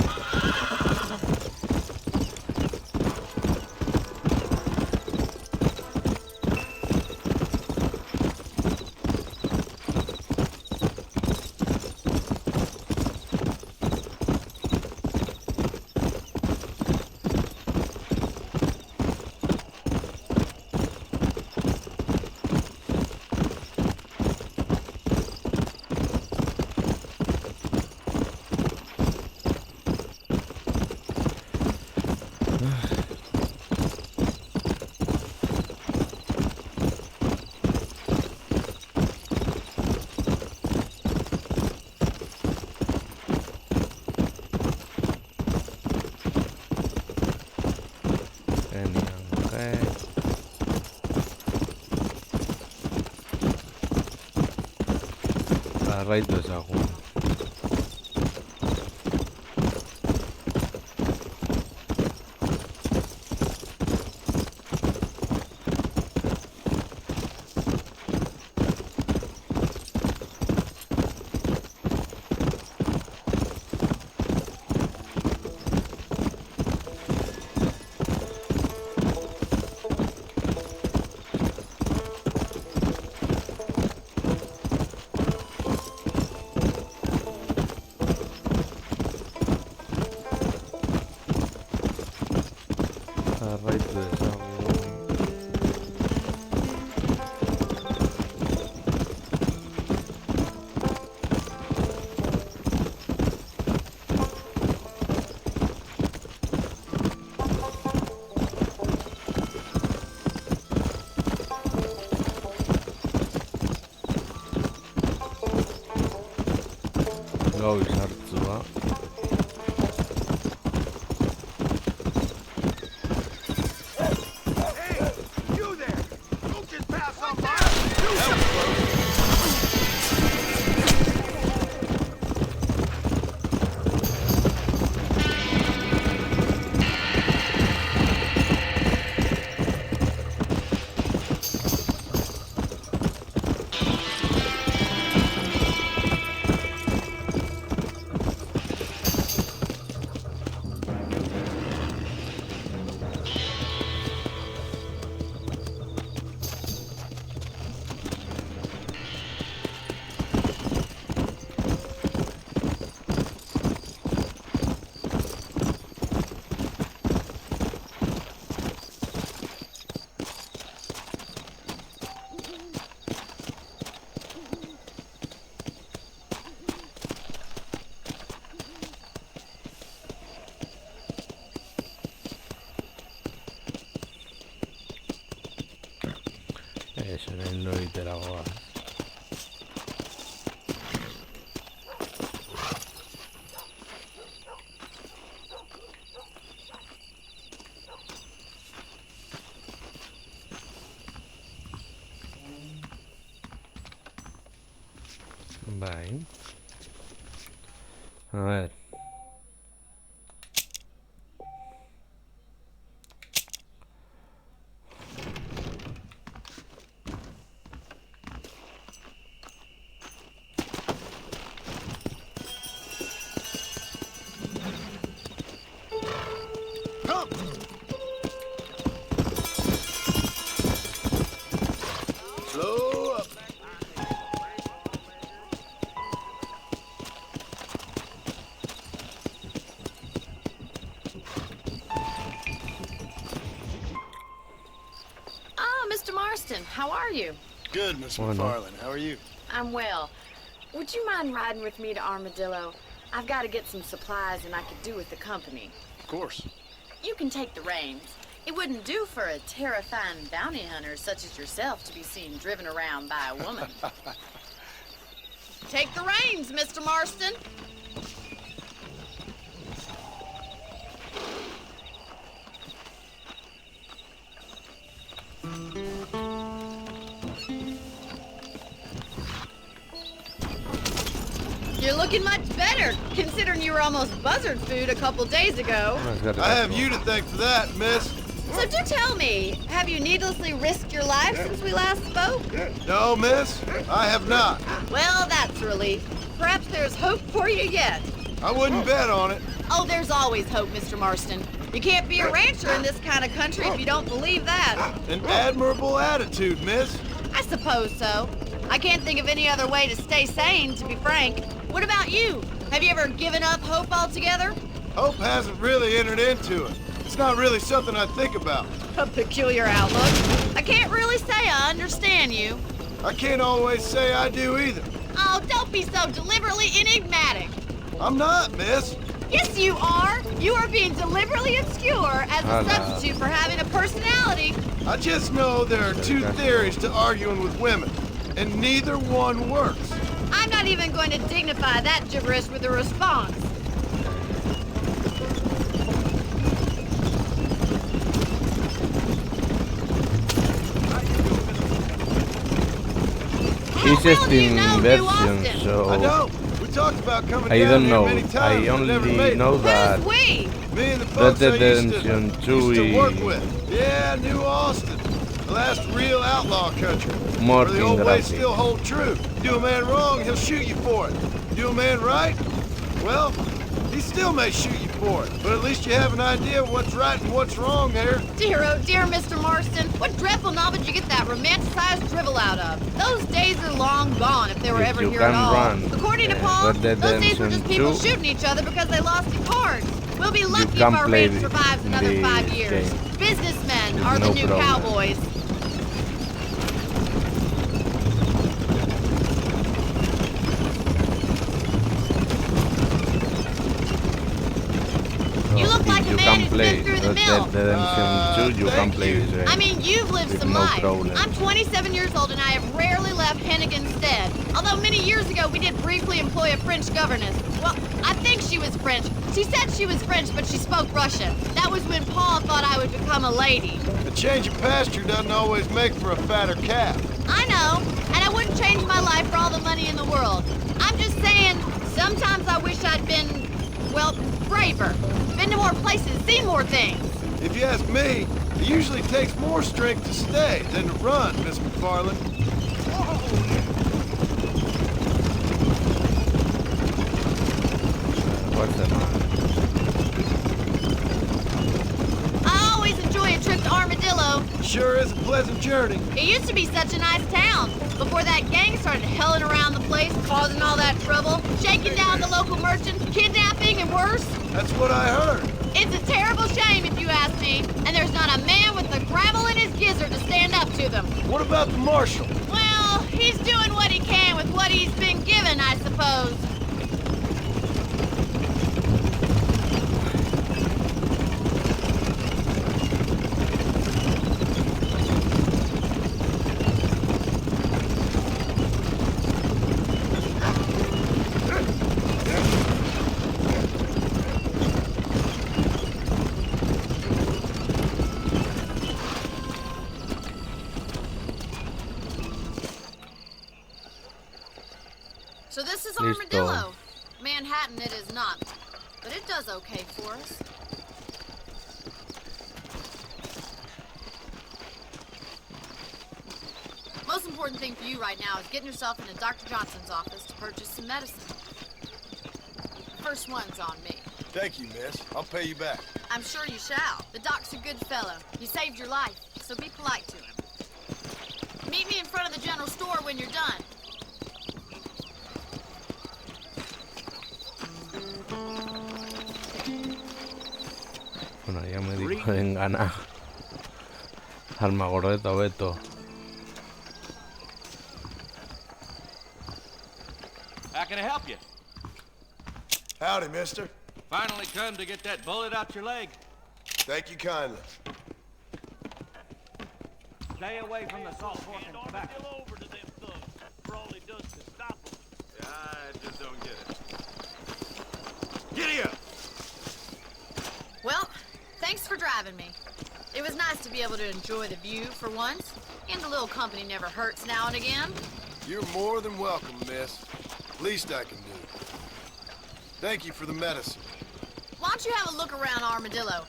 Right terus aku. Right terus aku. Gau şartı var. Şöyle loiter agora. Bem. A ver. Slow up. Ah, Mr. Marston, how are you? Good, Miss Why not? McFarland. How are you? I'm well. Would you mind riding with me to Armadillo? I've got to get some supplies and I could do with the company. Of course. You can take the reins. It wouldn't do for a terrifying bounty hunter such as yourself to be seen driven around by a woman. Take the reins, Mr. Marston. You're looking much better, considering you were almost buzzard food a couple days ago. I have you to thank for that, miss. So do tell me, have you needlessly risked your life since we last spoke? No, miss, I have not. Well, that's a relief. Perhaps there's hope for you yet. I wouldn't bet on it. Oh, there's always hope, Mr. Marston. You can't be a rancher in this kind of country if you don't believe that. An admirable attitude, miss. I suppose so. I can't think of any other way to stay sane, to be frank. What about you? Have you ever given up hope altogether? Hope hasn't really entered into it. It's not really something I think about. A peculiar outlook. I can't really say I understand you. I can't always say I do either. Oh, don't be so deliberately enigmatic. I'm not, miss. Yes, you are. You are being deliberately obscure as a substitute for having a personality. I just know there are two theories to arguing with women, and neither one works. I'm not even going to dignify that gibberish with a response. Interesting version, so I know. We talked about coming I down don't here know. many times, I but never only made know it. that We? Me and the folks I Red used Redemption to work 2 with. Yeah, New Austin. The last real outlaw country. More Where the old ways graphic. still hold true. Do a man wrong, he'll shoot you for it. Do a man right, well, he still may shoot you for it. But at least you have an idea of what's right and what's wrong there. Dear, oh dear, Mr. Marston. What dreadful novel did you get that romanticized drivel out of? Those days are long gone, if they were ever You here Can at all. Run. According to Paul, Red Dead those days were just Redemption people 2. shooting each other because they lost at cards. We'll be lucky if can our play raid survives another the 5 years. game. Businessmen With are the no new problem. cowboys. You look like a You man can who's play been through the Red mill. Dead Redemption 2, you can play this game. I mean, you've lived with some no life. problem. I'm 27 years old and I have rarely left Hennigan's stead. Although many years ago we did briefly employ a French governess. Well, I think she was French. She said she was French, but she spoke Russian. That was when Paul thought I would become a lady. A change of pasture doesn't always make for a fatter calf. I know, and I wouldn't change my life for all the money in the world. I'm just saying, sometimes I wish I'd been, well, braver. Been to more places, seen more things. If you ask me, it usually takes more strength to stay than to run, Miss McFarland. What's that, man? I always enjoy a trip to Armadillo. Sure is a pleasant journey. It used to be such a nice town. Before that gang started helling around the place, causing all that trouble, shaking down the local merchants, kidnapping, and worse. That's what I heard. It's a terrible shame, if you ask me. And there's not a man with the gravel in his gizzard to stand up to them. What about the marshal? Well, he's doing what he can with what he's been given, I suppose. So this is Listo. Armadillo. Manhattan it is not, but it does okay for us. Most important thing for you right now is getting yourself into Dr. Johnson's office to purchase some medicine. First one's on me. Thank you, miss. I'll pay you back. I'm sure you shall. The doc's a good fellow. He saved your life, so be polite to him. Meet me in front of the general store when you're done. Bueno, ya me dijo en ganar. Almagorreto, Beto. How can I help you? Howdy, mister. Finally come to get that bullet out your leg. Thank you kindly. Stay away from the salt pork and tobacco. over to them thugs for all he does to stop them. Yeah, I just don't get it. Giddy up! Well, thanks for driving me. It was nice to be able to enjoy the view for once, and a little company never hurts now and again. You're more than welcome, miss. Least I can do. Thank you for the medicine. Why don't you have a look around Armadillo?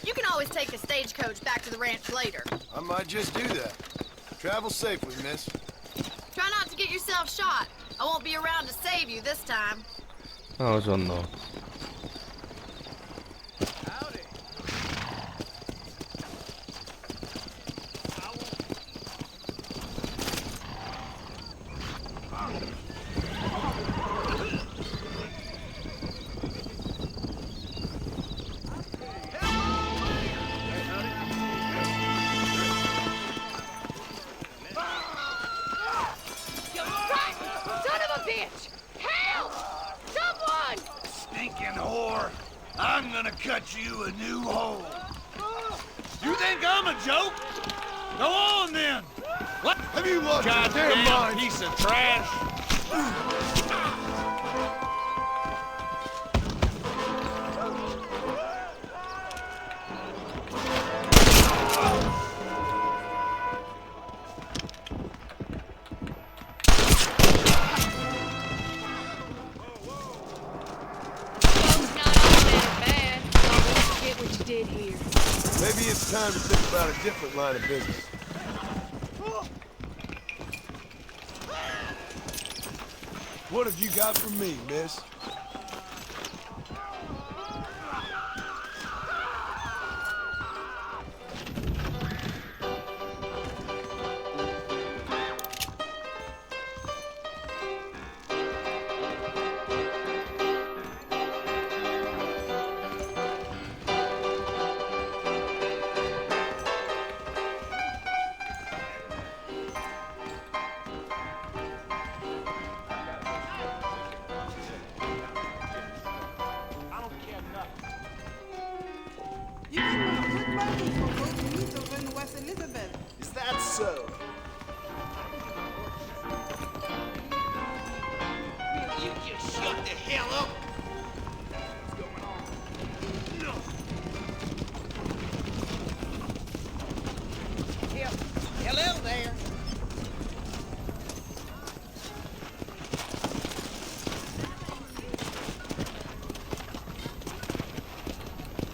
You can always take the stagecoach back to the ranch later. I might just do that. Travel safely, miss. Try not to get yourself shot. I won't be around to save you this time. Vamos hondo. Son of a bitch! Help! Someone! Stinking whore! I'm gonna cut you a new hole. You think I'm a joke? Go on then! What? Have you lost your damn Goddamn mind? piece of trash! Did here. Maybe it's time to think about a different line of business. What have you got for me, miss? Is that so? Will you just shut the hell up? Hello there.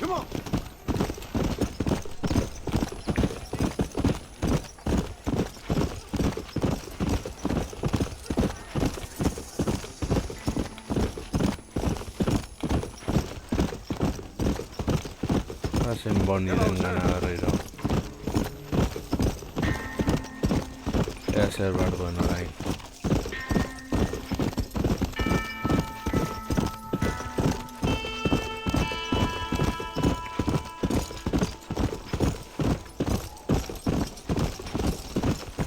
Come on. Hacen bonito en ganadero. Voy a ser bardo en Orain.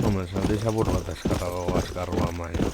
Hombre, saltéis a burrata escarrago o escarroa mayo.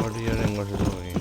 Horiaren gozatu egin.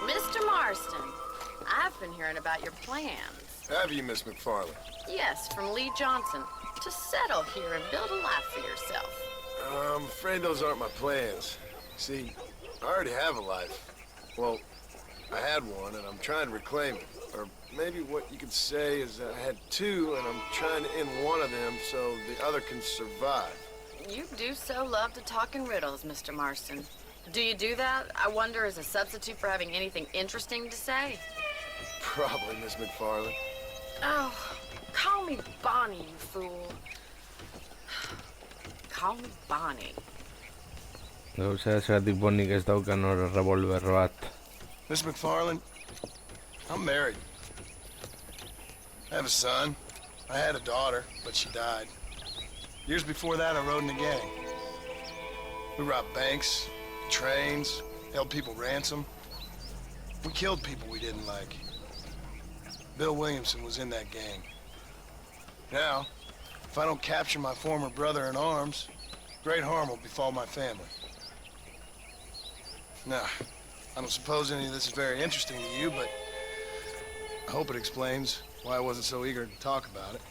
Mr. Marston, I've been hearing about your plans. Have you, Miss McFarland? Yes, from Lee Johnson. To settle here and build a life for yourself. I'm afraid those aren't my plans. See, I already have a life. Well, I had one, and I'm trying to reclaim it. Or maybe what you could say is that I had two, and I'm trying to end one of them so the other can survive. You do so love to talk in riddles, Mr. Marston. Do you do that, I wonder, as a substitute for having anything interesting to say? Probably, Miss McFarland. Oh, call me Bonnie, you fool. Call me Bonnie. Gauza esatik ez daukan hor revolver bat. Miss McFarland, I'm married. I have a son. I had a daughter, but she died. Years before that, I rode in a gang. We robbed banks, trains, held people ransom. We killed people we didn't like. Bill Williamson was in that gang. Now, if I don't capture my former brother-in-arms, great harm will befall my family. Now, I don't suppose any of this is very interesting to you, but I hope it explains why I wasn't so eager to talk about it.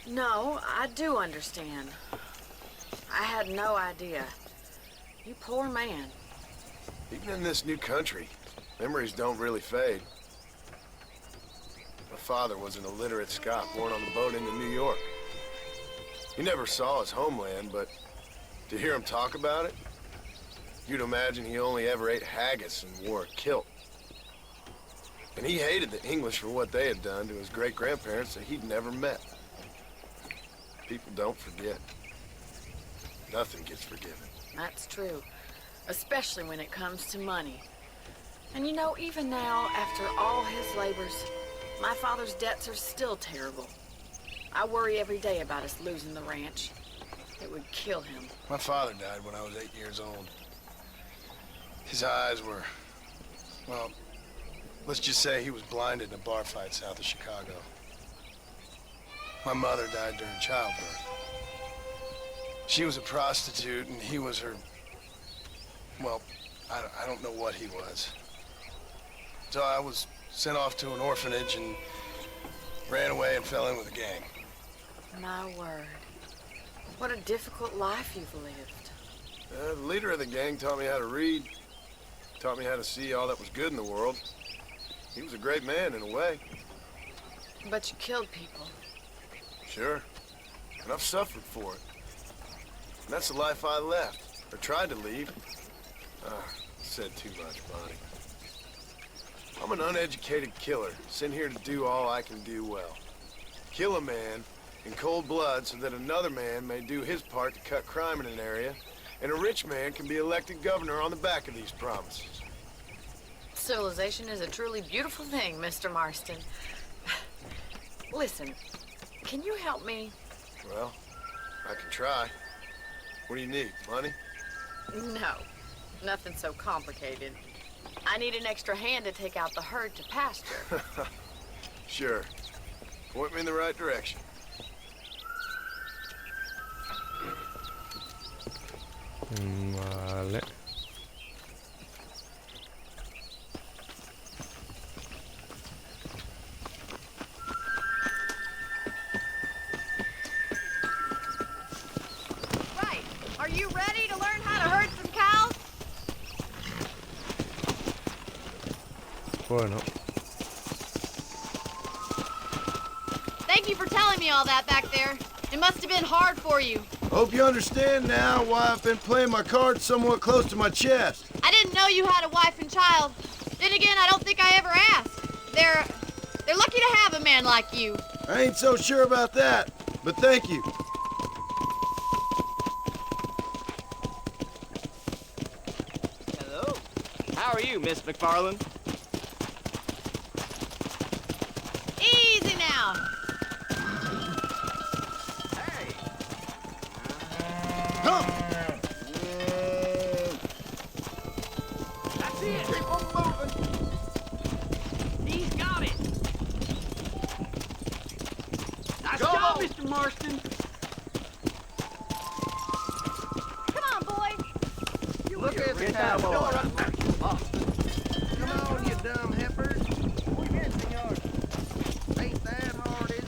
No, I do understand. I had no idea. You poor man. Even in this new country, memories don't really fade. My father was an illiterate Scot born on the boat into New York. He never saw his homeland, but to hear him talk about it, you'd imagine he only ever ate haggis and wore a kilt. And he hated the English for what they had done to his great-grandparents that he'd never met. People don't forget. Nothing gets forgiven. That's true, especially when it comes to money. And you know, even now, after all his labors, my father's debts are still terrible. I worry every day about us losing the ranch. It would kill him. My father died when I was 8 years old. His eyes were, well, let's just say he was blinded in a bar fight south of Chicago. My mother died during childbirth. She was a prostitute, and he was her, well, I don't know what he was. So I was sent off to an orphanage and ran away and fell in with a gang. My word. What a difficult life you've lived. The leader of the gang taught me how to read, taught me how to see all that was good in the world. He was a great man in a way. But you killed people. Sure. And I've suffered for it. And that's the life I left, or tried to leave. Said too much, Bonnie. I'm an uneducated killer, sent here to do all I can do well. Kill a man in cold blood so that another man may do his part to cut crime in an area, and a rich man can be elected governor on the back of these promises. Civilization is a truly beautiful thing, Mr. Marston. Listen, can you help me? Well, I can try. What do you need, money? No, nothing so complicated. I need an extra hand to take out the herd to pasture. Sure. Point me in the right direction. Vale. Right. Are you ready to learn how to herd some cows? Bueno. Thank you for telling me all that back there. It must have been hard for you. Hope you understand now why I've been playing my cards somewhat close to my chest. I didn't know you had a wife and child. Then again, I don't think I ever asked. They're lucky to have a man like you. I ain't so sure about that, but thank you. Hello. How are you, Miss McFarland? Easy now. Come! That's it. Keep on moving. He's got it. Nice job, Mr. Marston. Come on, boy. Look at the cowboy. Come on, you dumb heifers. Ain't that hard, is it?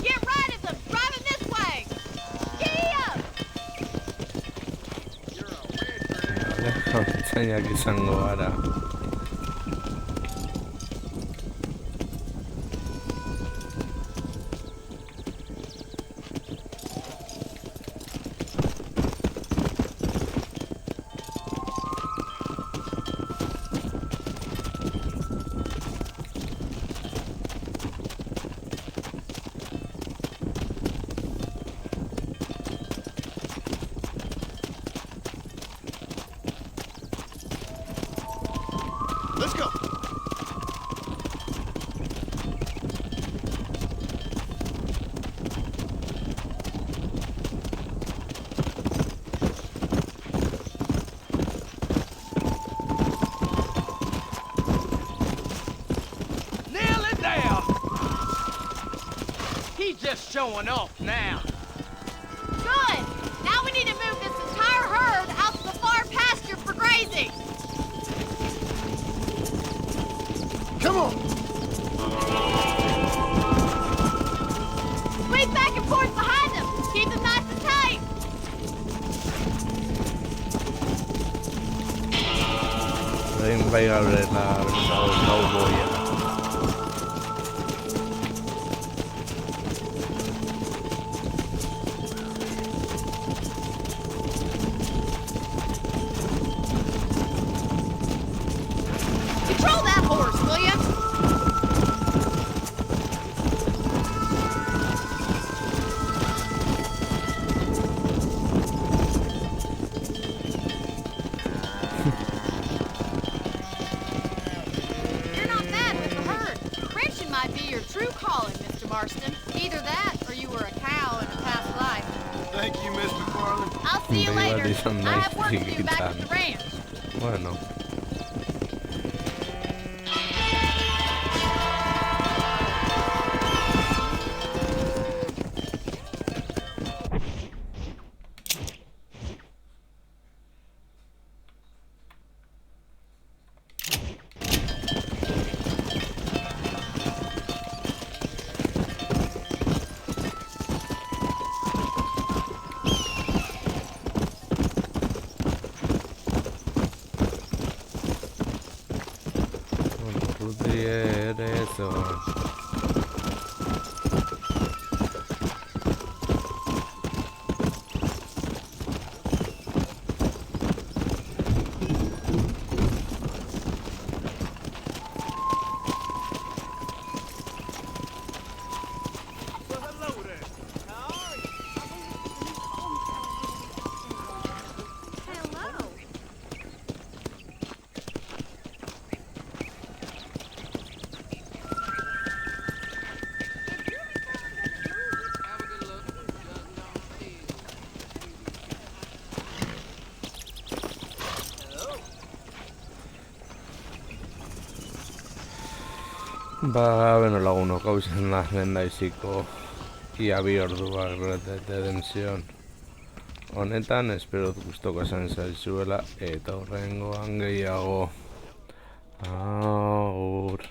Get right at them. Drive him this way. Giddy up. Vale, saya Sangoara. Let's go. Nail it down. He's just showing off now. Good. Now we need to move this entire herd out to the far pasture for grazing. Come on. Squeeze back and forth behind them. Keep them nice and tight. Ven, vaya a abrir la cowboy. Control that horse, will you? You're not bad with the herd. Ranching might be your true calling, Mr. Marston. Either that, or you were a cow in a past life. Thank you, Miss McFarland. I'll see you Bila later. di sana I have work to do back at istigitan. the ranch. Bueno. Eso. Ba, beno lagunok, hau izan da lehendaiziko ia bi orduak Red Dead Redemption honetan, espero gustoko esan zaizuela eta horrengoan gehiago. Agur.